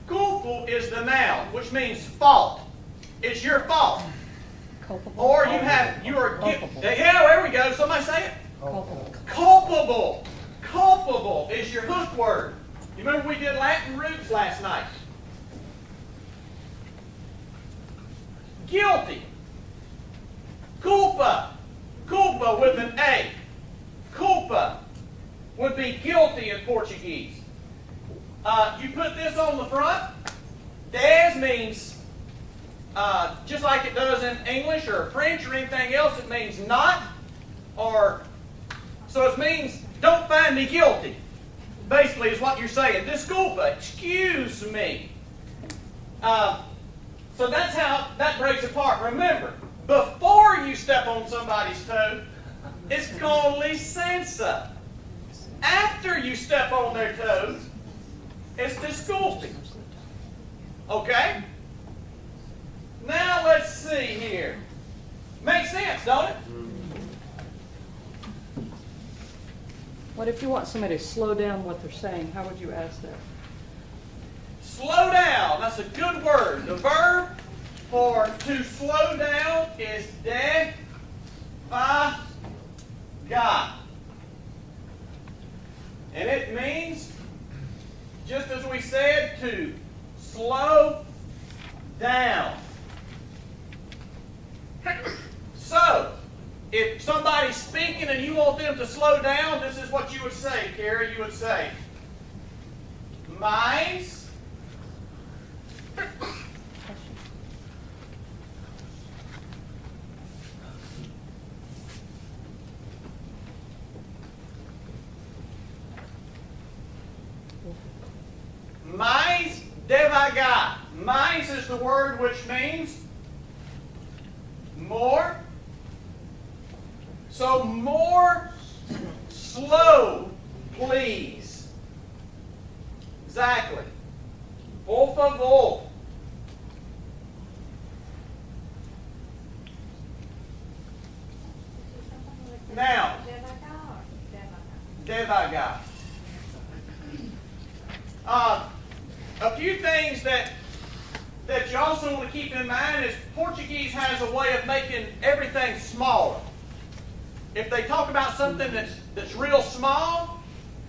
Speaker 1: Culpa is the noun, which means fault. It's your fault.
Speaker 5: Culpable.
Speaker 1: Or you are guilty. Yeah, there we go. Somebody say it.
Speaker 5: Culpable.
Speaker 1: Culpable. Culpable is your hook word. You remember we did Latin roots last night. Guilty. Culpa. Culpa with an A. Culpa would be guilty in Portuguese. You put this on the front. Des means, just like it does in English or French or anything else, it means not, or, so it means don't find me guilty. Basically is what you're saying. Desculpa, excuse me. So that's how that breaks apart. Remember, before you step on somebody's toe, it's called licença. After you step on their toes, it's desculpe. Okay? Now let's see here. Makes sense, don't it?
Speaker 5: What if you want somebody to slow down what they're saying? How would you ask that?
Speaker 1: Slow down. That's a good word. The verb for to slow down is devagar. And it means, just as we said, to slow down. So, if somebody's speaking and you want them to slow down, this is what you would say, Carrie. You would say, mais. Mais devagar. Mais is the word which means more. So more slow, please. Exactly. Por favor. Now, devagar. A few things that you also want to keep in mind is Portuguese has a way of making everything smaller. If they talk about something that's real small,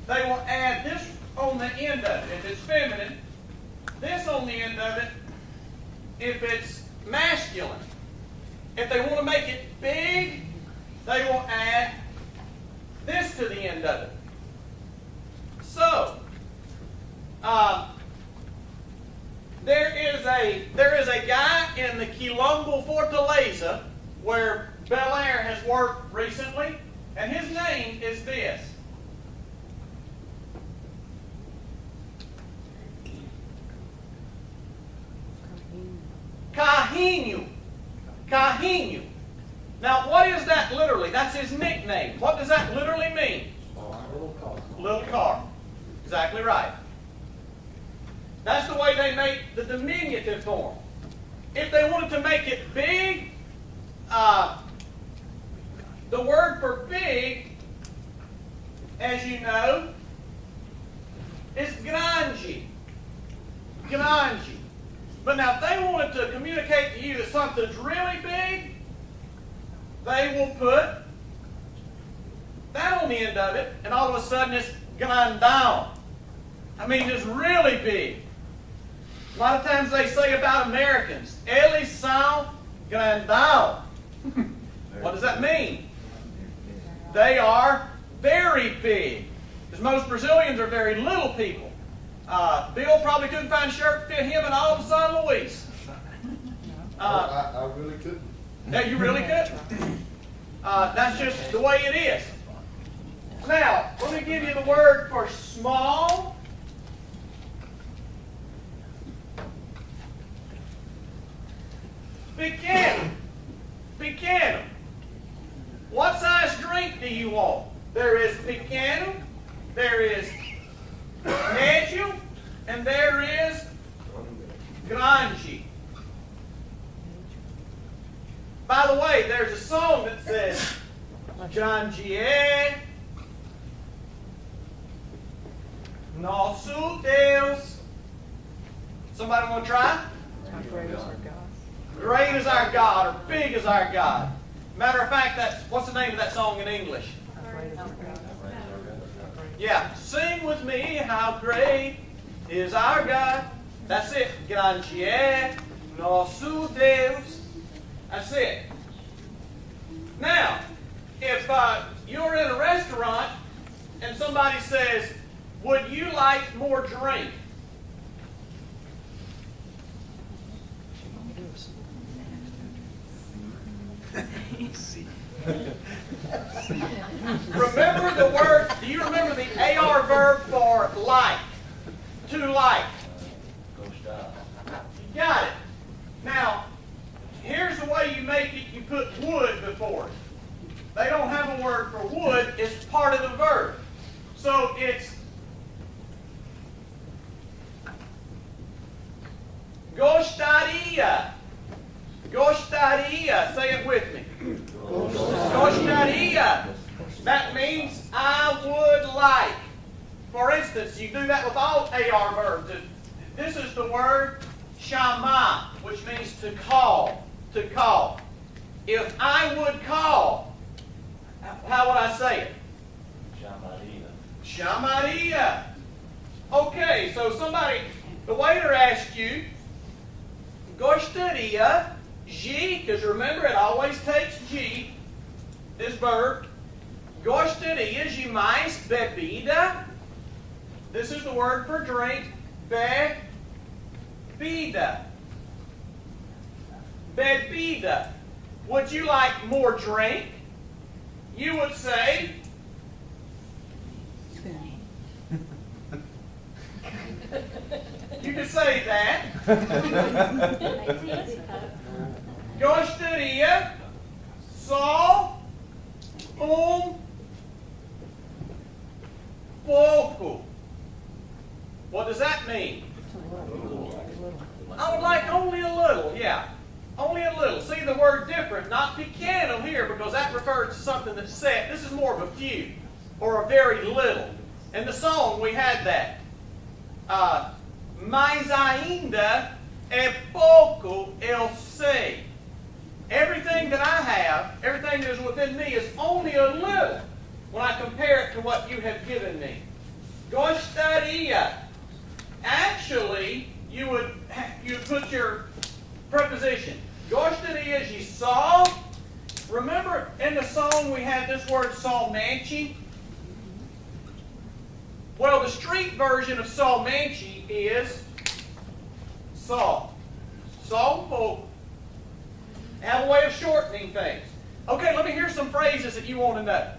Speaker 1: they will add this on the end of it if it's feminine, this on the end of it if it's masculine. If they want to make it big, they will add this to the end of it. So, there is a guy in the Quilombo Fortaleza where Bel Air has worked recently, and his name is this. Carrinho. Carrinho. Now, what is that literally? That's his nickname. What does that literally mean?
Speaker 6: Little car.
Speaker 1: Little car. Exactly right. That's the way they make the diminutive form. If they wanted to make it big, the word for big, as you know, is grande. Grande. But now if they wanted to communicate to you that something's really big, they will put that on the end of it, and all of a sudden it's grandão. I mean, it's really big. A lot of times they say about Americans, eles são grandão. What does that mean? They are very big. Because most Brazilians are very little people. Bill probably couldn't find a shirt to fit him and all of San Luis.
Speaker 6: I really couldn't.
Speaker 1: Yeah, you really could? That's just the way it is. Now, let me give you the word for small. Pequeno. Pequeno. What size drink do you want? There is pequeno, there is médio, and there is grande. By the way, there's a song that says, grande é nosso Deus. Somebody want to try?
Speaker 5: How great is our God?
Speaker 1: Great is our God, or big is our God. Matter of fact, what's the name of that song in English?
Speaker 5: How great is our God?
Speaker 1: Yeah, sing with me, how great is our God. That's it. Grande é nosso Deus. That's it. Now, if you're in a restaurant and somebody says, would you like more drink? Remember the word, do you remember the AR verb for like? To like. You got it. Now, here's the way you make it. You put would before it. They don't have a word for would. It's part of the verb. So it's That means I would like. For instance, you do that with all AR verbs. This is the word shama, which means to call. To call. If I would call, how would I say it? Shamaria. Okay, so the waiter asked you, gostaria de, because remember it always takes G, this verb. Gostaria de mais bebida. This is the word for drink. Bebida. Bebida. Would you like more drink? You would say, you could say that. Gostaria só pouco. What does that mean? I would like only a little, yeah. Only a little. See the word different, not pequeno here, because that refers to something that's set. This is more of a few, or a very little. In the song, we had that. Mais ainda é pouco eu sei. Everything that I have, everything that is within me is only a little when I compare it to what you have given me. Gostaria. Actually, you would put your preposition. Gostaria de só. Remember in the song we had this word somente? Well, the street version of somente is só. Só pouco. Have a way of shortening things. Okay, let me hear some phrases that you want to know.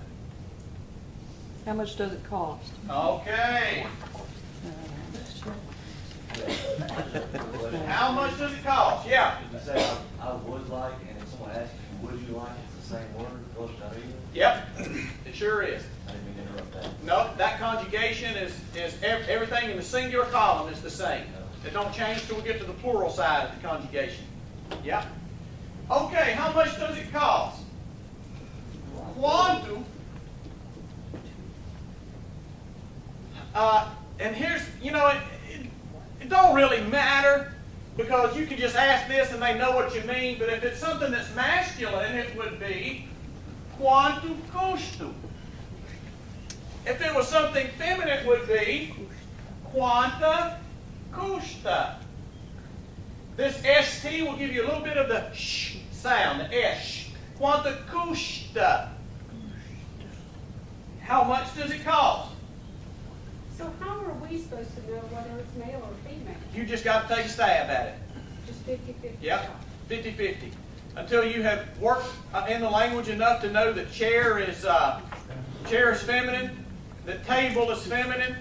Speaker 5: How much does it cost?
Speaker 1: Okay. How much does it cost? Yeah.
Speaker 9: Did you say I would like, and if someone asks you, would you like, it's the same word, gostaria?
Speaker 1: Yep, it sure is.
Speaker 9: I didn't mean to interrupt that.
Speaker 1: No, that conjugation is everything in the singular column is the same. It don't change till we get to the plural side of the conjugation. Yeah. Okay, how much does it cost? Quanto. And here's, it don't really matter because you can just ask this and they know what you mean. But if it's something that's masculine, it would be quanto custo. If it was something feminine, it would be quanta custa. This ST will give you a little bit of the sh sound, the S. Quanta custa. How much does it cost?
Speaker 10: So how are we supposed to know whether it's male or female?
Speaker 1: You just got to take a stab at it.
Speaker 10: Just 50-50?
Speaker 1: Yep, 50-50. Until you have worked in the language enough to know that chair is feminine, that table is feminine,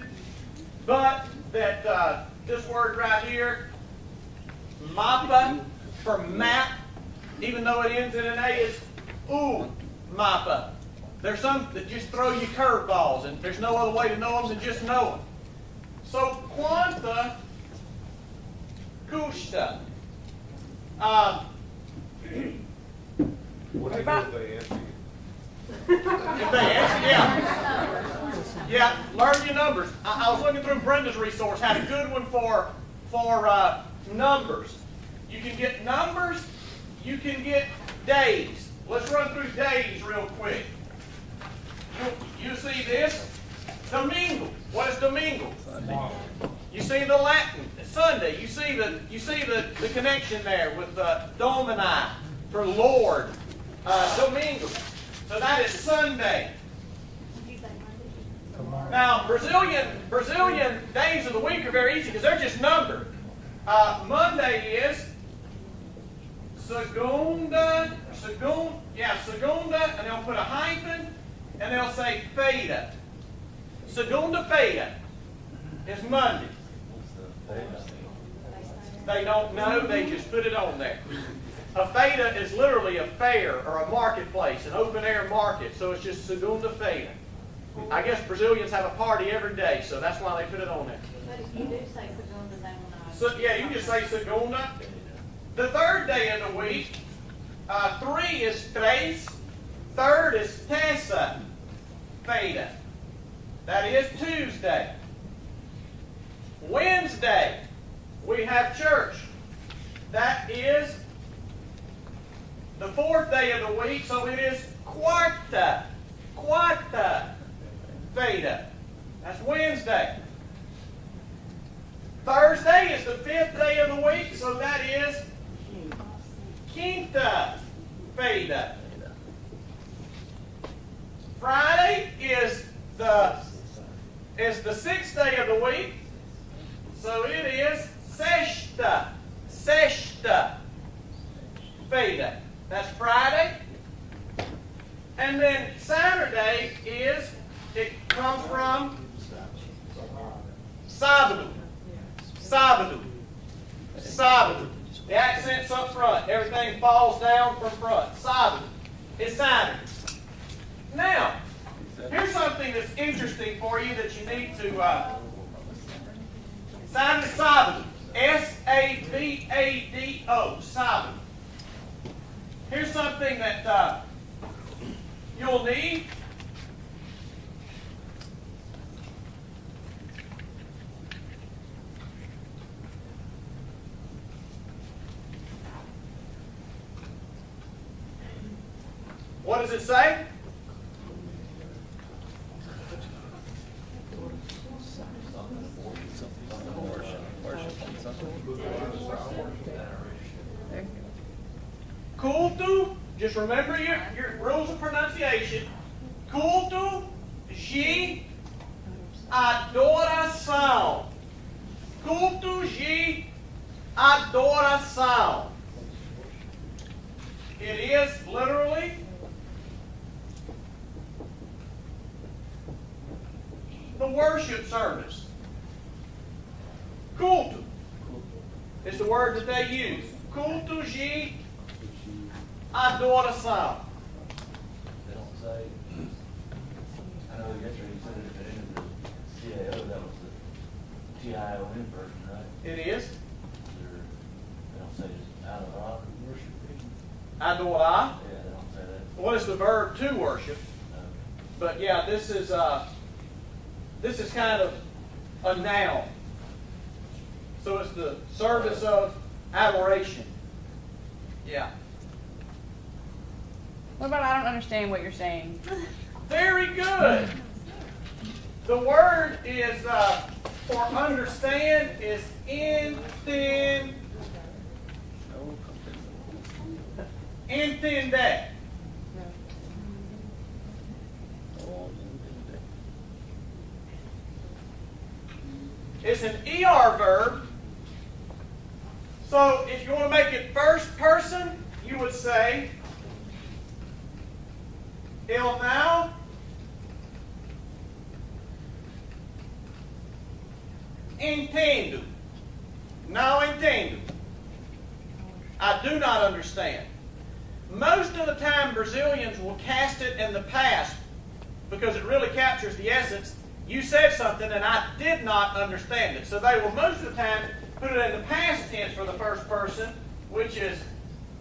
Speaker 1: but that this word right here, mappa, for map, even though it ends in an A, is mappa. There's some that just throw you curveballs, and there's no other way to know them than just know them. So, quanta custa.
Speaker 6: What about they answer
Speaker 1: If they answer, yeah. Yeah, learn your numbers. I was looking through Brenda's resource, had a good one for numbers. You can get numbers, you can get days. Let's run through days real quick. You see this? Domingo. What is domingo?
Speaker 6: Sunday.
Speaker 1: You see the Latin, Sunday. You see the connection there with Domini for Lord. Domingo. So that is Sunday. Now Brazilian days of the week are very easy because they're just numbered. Monday is segunda, and they'll put a hyphen, and they'll say feira. Segunda-feira is Monday. They don't know, they just put it on there. A feira is literally a fair or a marketplace, an open-air market, so it's just segunda-feira. I guess Brazilians have a party every day, so that's why they put it on there.
Speaker 2: But if you do say segunda, they will know.
Speaker 1: So, yeah, you can just say segunda. The third day of the week, 3 is tres, third is terça. That is Tuesday. Wednesday, we have church. That is the fourth day of the week, so it is quarta. Quarta-feira. That's Wednesday. Thursday is the fifth day of the week, so that is quinta-feira. Friday is the sixth day of the week, so it is sexta. Sexta-feira. That's Friday. And then Saturday it comes from sábado. Sábado. Sábado. The accent's up front. Everything falls down from front. Sábado. It's Saturday. Now, here's something that's interesting for you that you need to sign the sábado. S-A-B-A-D-O. Sábado. Here's something that you'll need. What does it say? Culto, just remember your rules of pronunciation. Culto de adoração. Culto de adoração. It is literally the worship service. Culto is the word that they use. Culto de adoração.
Speaker 9: They don't say, I know yesterday you said it at the end of the CAO, that was the TION version, right?
Speaker 1: It is.
Speaker 9: They don't say just out of rock worshiping.
Speaker 1: Adorar.
Speaker 9: Yeah, they don't say that.
Speaker 1: What is the verb to worship?
Speaker 9: No.
Speaker 1: But yeah, this is kind of a noun. So it's the service of adoration. Yeah.
Speaker 11: What about I don't understand what you're saying?
Speaker 1: Very good. The word is for understand is entender. It's an ER verb. So if you want to make it first person, you would say eu não entendo. Não entendo. I do not understand. Most of the time, Brazilians will cast it in the past because it really captures the essence. You said something and I did not understand it. So they will most of the time put it in the past tense for the first person, which is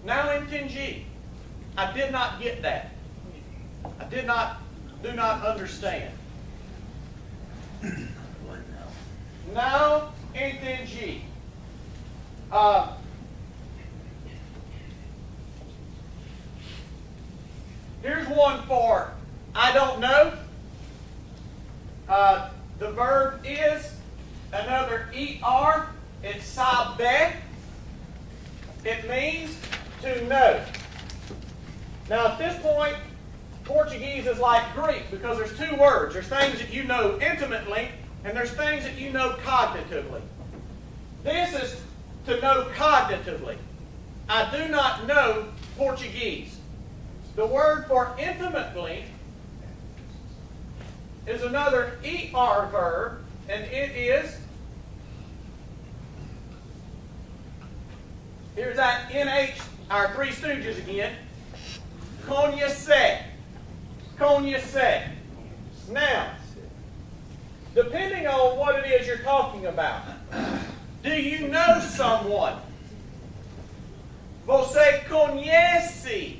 Speaker 1: não entendi. I did not get that. I do not understand. Não entendi. Here's one for I don't know. The verb is another ER. It's saber. It means to know. Now at this point, Portuguese is like Greek because there's two words. There's things that you know intimately and there's things that you know cognitively. This is to know cognitively. I do not know Portuguese. The word for intimately is another ER verb, and it is, here's that NH, our Three Stooges again, conhecer. Conhecer. Now, depending on what it is you're talking about, do you know someone? Você conhece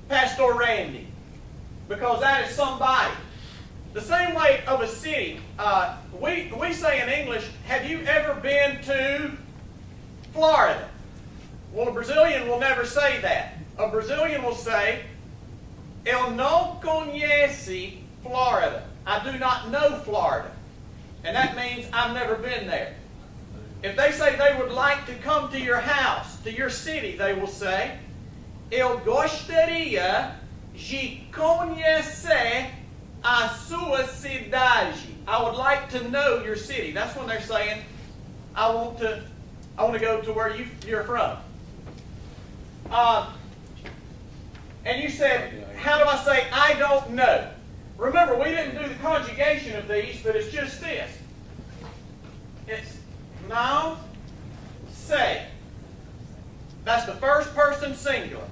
Speaker 1: Pastor Randy? Because that is somebody. The same way of a city. We say in English, have you ever been to Florida? Well, a Brazilian will never say that. A Brazilian will say, Eu não conheci Florida. I do not know Florida. And that means I've never been there. If they say they would like to come to your house, to your city, they will say, Eu gostaria de conhecer a sua cidade. I would like to know your city. That's when they're saying, I want to go to where you're from. And you said, how do I say I don't know? Remember, we didn't do the conjugation of these, but it's just this. It's now say. That's the first person singular.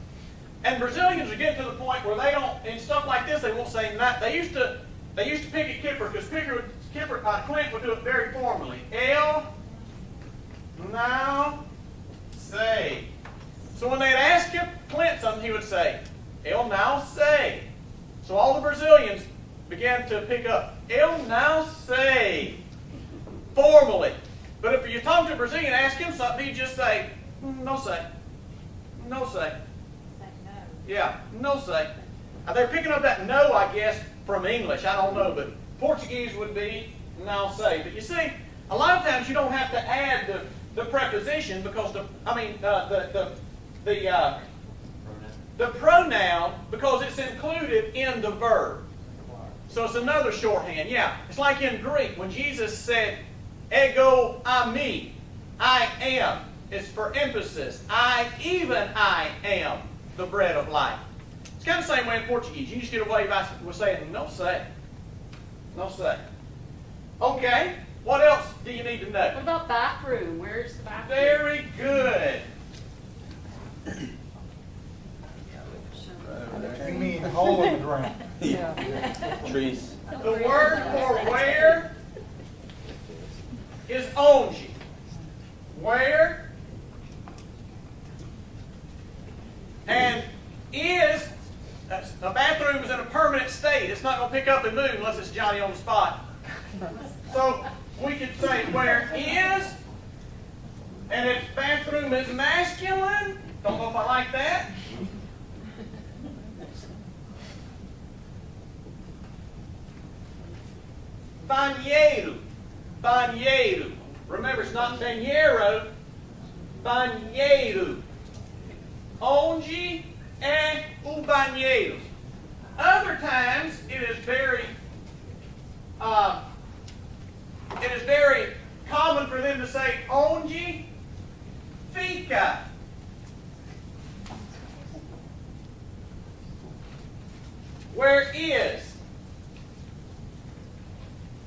Speaker 1: And Brazilians are getting to the point where they don't, in stuff like this, they won't say not. They used to pick at Kipper, because Clint would do it very formally. El, now, say. So when they'd ask Clint something, he would say, El, now, say. So all the Brazilians began to pick up, El, now, say. Formally. But if you talk to a Brazilian and ask him something, he'd just say, no say. No say. Yeah, no say. They're picking up that no, I guess, from English. I don't know, but Portuguese would be now say. But you see, a lot of times you don't have to add the preposition because the pronoun, because it's included in the verb. So it's another shorthand. Yeah, it's like in Greek when Jesus said, ego eimi, I am. It's for emphasis. I am the bread of life. It's kind of the same way in Portuguese. You just get away with saying, no say. No say. Okay, what else do you need to know?
Speaker 11: What about bathroom? Where's the bathroom?
Speaker 1: Very good.
Speaker 6: You mean hole in the ground?
Speaker 5: Yeah.
Speaker 4: Trees.
Speaker 1: The word for where is onde. Where and is, a bathroom is in a permanent state. It's not going to pick up and move unless it's Johnny on the spot. So we could say where is, and if bathroom is masculine, don't know if I like that. Banheiro. Banheiro. Remember, it's not banheiro. Banheiro. Onde é o banheiro? Other times, it is very common for them to say onde fica. Where is?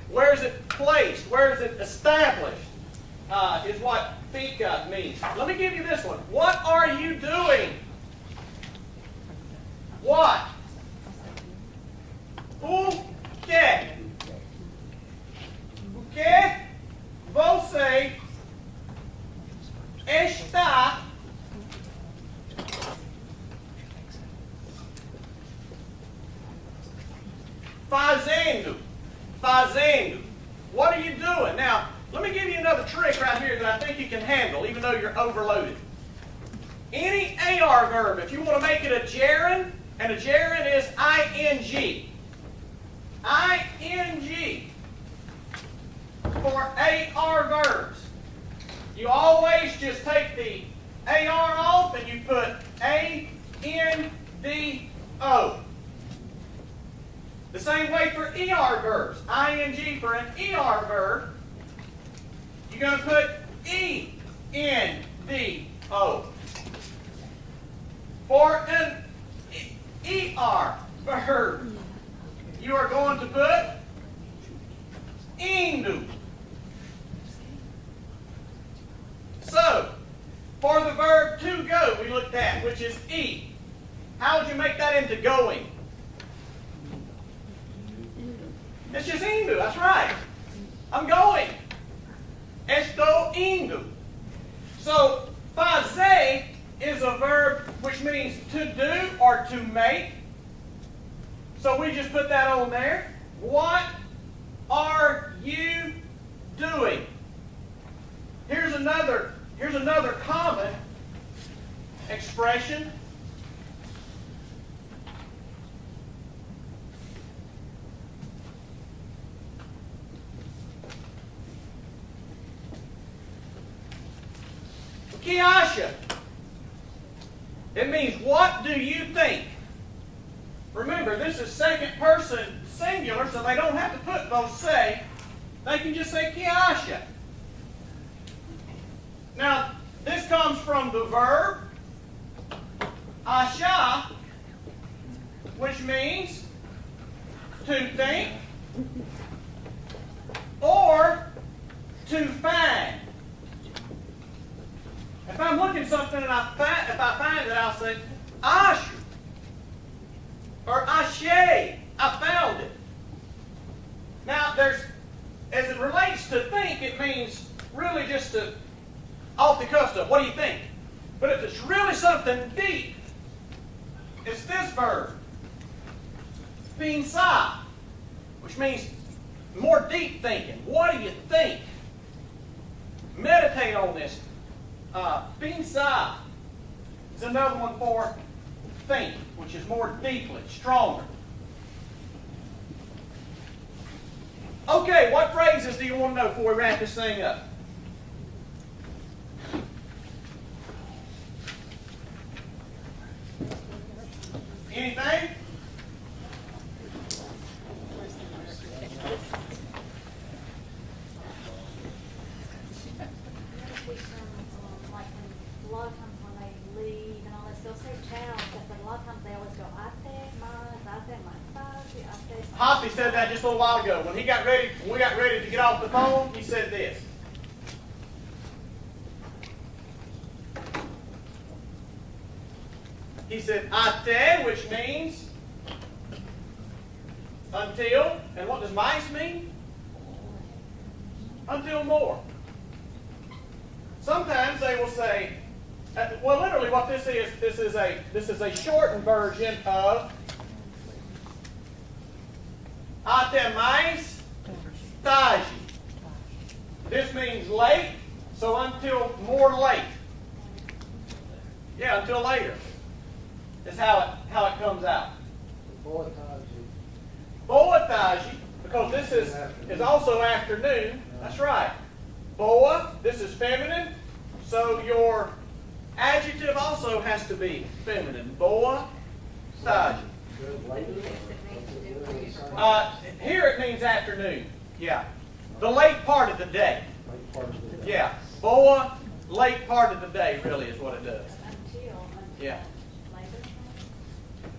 Speaker 1: Where is it placed? Where is it established? Is what fica means. Let me give you this one. What are you doing? What? O que? O que você está fazendo? Fazendo. What are you doing? Now, let me give you another trick right here that I think you can handle, even though you're overloaded. Any AR verb, if you want to make it a gerund, and a gerund is ing. Ing for AR verbs. You always just take the AR off and you put ANDO. The same way for ER verbs. ING for an ER verb, you're going to put ENDO. For an ER verb, you are going to put indo. So, for the verb to go, we looked at, which is E. How would you make that into going? It's just indo, that's right. I'm going. Estou indo. So, fazer is a verb which means to do or to make. So we just put that on there. What are you doing? Here's another common expression. Kiasha. It means, what do you think? Remember, this is second person singular, so they don't have to put those say. They can just say Kiasha. Now, this comes from the verb asha, which means to think or to find. If I'm looking at something and if I find it, I'll say ash or ashe. I found it. Now, as it relates to think, it means really just to off the cuff stuff. What do you think? But if it's really something deep, it's this verb, pinsa, which means more deep thinking. What do you think? Meditate on this. Pinsa is another one for think, which is more deeply, stronger. Okay, what phrases do you want to know before we wrap this thing up? Anything?
Speaker 2: A lot of times when they leave and all this, they'll say ciao and stuff, but a lot of times they always go, I said mine, I said my I said
Speaker 1: Hoppy said that just a little while ago. When we got ready to get off the phone, he said this. He said ate, which means until. And what does mais mean? Until more. Sometimes they will say, well, literally what this is a shortened version of até mais tarde. This means late, so until more late. Yeah, until later is how it comes out.
Speaker 6: Boa
Speaker 1: tarde, because this is also afternoon. That's right. Boa, this is feminine, so your adjective also has to be feminine. Boa tarde. Here it means afternoon. Yeah. The late part of the day. Yeah. Boa, late part of the day really is what it does. Yeah.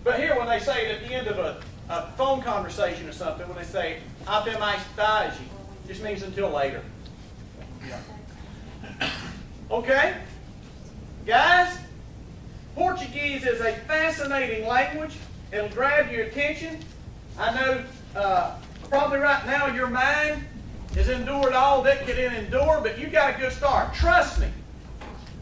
Speaker 1: But here when they say it at the end of a phone conversation or something, when they say até mais tarde, just means until later. Yeah. Okay? Guys, Portuguese is a fascinating language. It'll grab your attention. I know probably right now your mind has endured all that it can endure, but you got a good start. Trust me.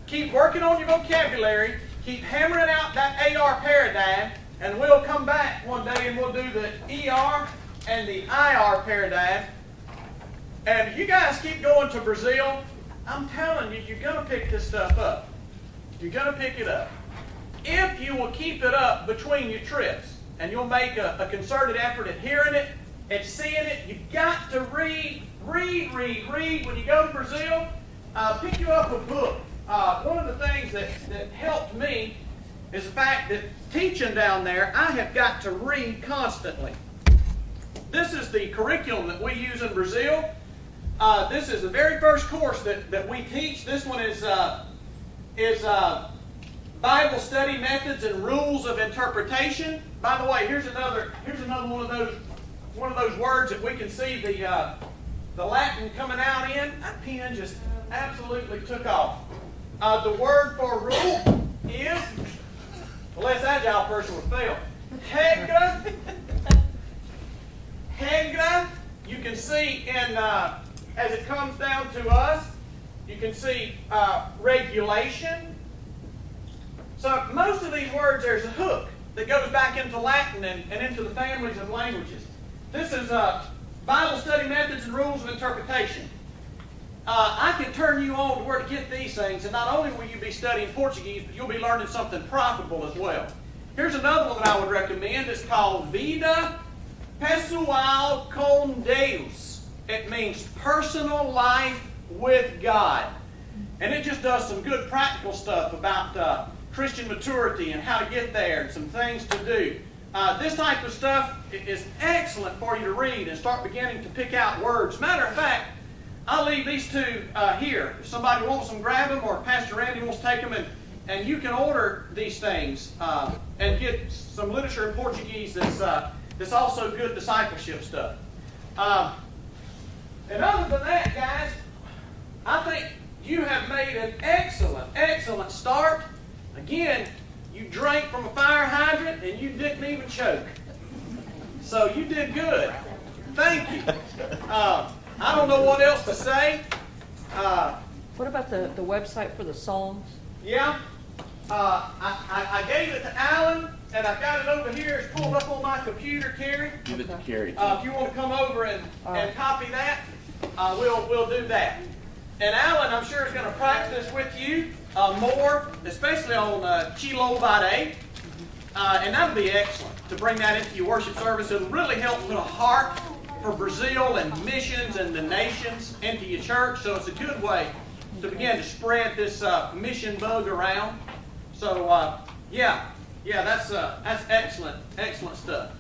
Speaker 1: Keep working on your vocabulary. Keep hammering out that AR paradigm, and we'll come back one day and we'll do the ER and the IR paradigm. And you guys keep going to Brazil. I'm telling you, you're going to pick this stuff up. You're going to pick it up. If you will keep it up between your trips, and you'll make a concerted effort at hearing it and seeing it, you've got to read. When you go to Brazil, pick you up a book. One of the things that helped me is the fact that teaching down there, I have got to read constantly. This is the curriculum that we use in Brazil. This is the very first course that we teach. This one is Bible study methods and rules of interpretation. By the way, here's another one of those words that we can see the Latin coming out in. That pen just absolutely took off. The word for rule is, the less agile person would fail. Regra. Regra. You can see as it comes down to us, you can see regulation. So most of these words, there's a hook that goes back into Latin and into the families of languages. This is Bible Study Methods and Rules of Interpretation. I can turn you on to where to get these things, and not only will you be studying Portuguese, but you'll be learning something profitable as well. Here's another one that I would recommend. It's called Vida Pessoal com Deus. It means personal life with God. And it just does some good practical stuff about Christian maturity and how to get there and some things to do. This type of stuff is excellent for you to read and start beginning to pick out words. Matter of fact, I'll leave these two here. If somebody wants them, grab them, or Pastor Randy wants to take them, and you can order these things and get some literature in Portuguese that's also good discipleship stuff. And other than that, guys, I think you have made an excellent, excellent start. Again, you drank from a fire hydrant and you didn't even choke. So you did good. Thank you. I don't know what else to say.
Speaker 5: What about the website for the songs?
Speaker 1: Yeah. I gave it to Alan, and I've got it over here. It's pulled up on my computer, Carrie.
Speaker 4: Give it to Carrie.
Speaker 1: If you want to come over and copy that, we'll do that. And Alan, I'm sure, is going to practice with you more, especially on Chilo Vade. And that'll be excellent to bring that into your worship service. It'll really help put a heart for Brazil and missions and the nations into your church. So it's a good way to begin to spread this mission bug around. So, yeah, that's excellent, excellent stuff.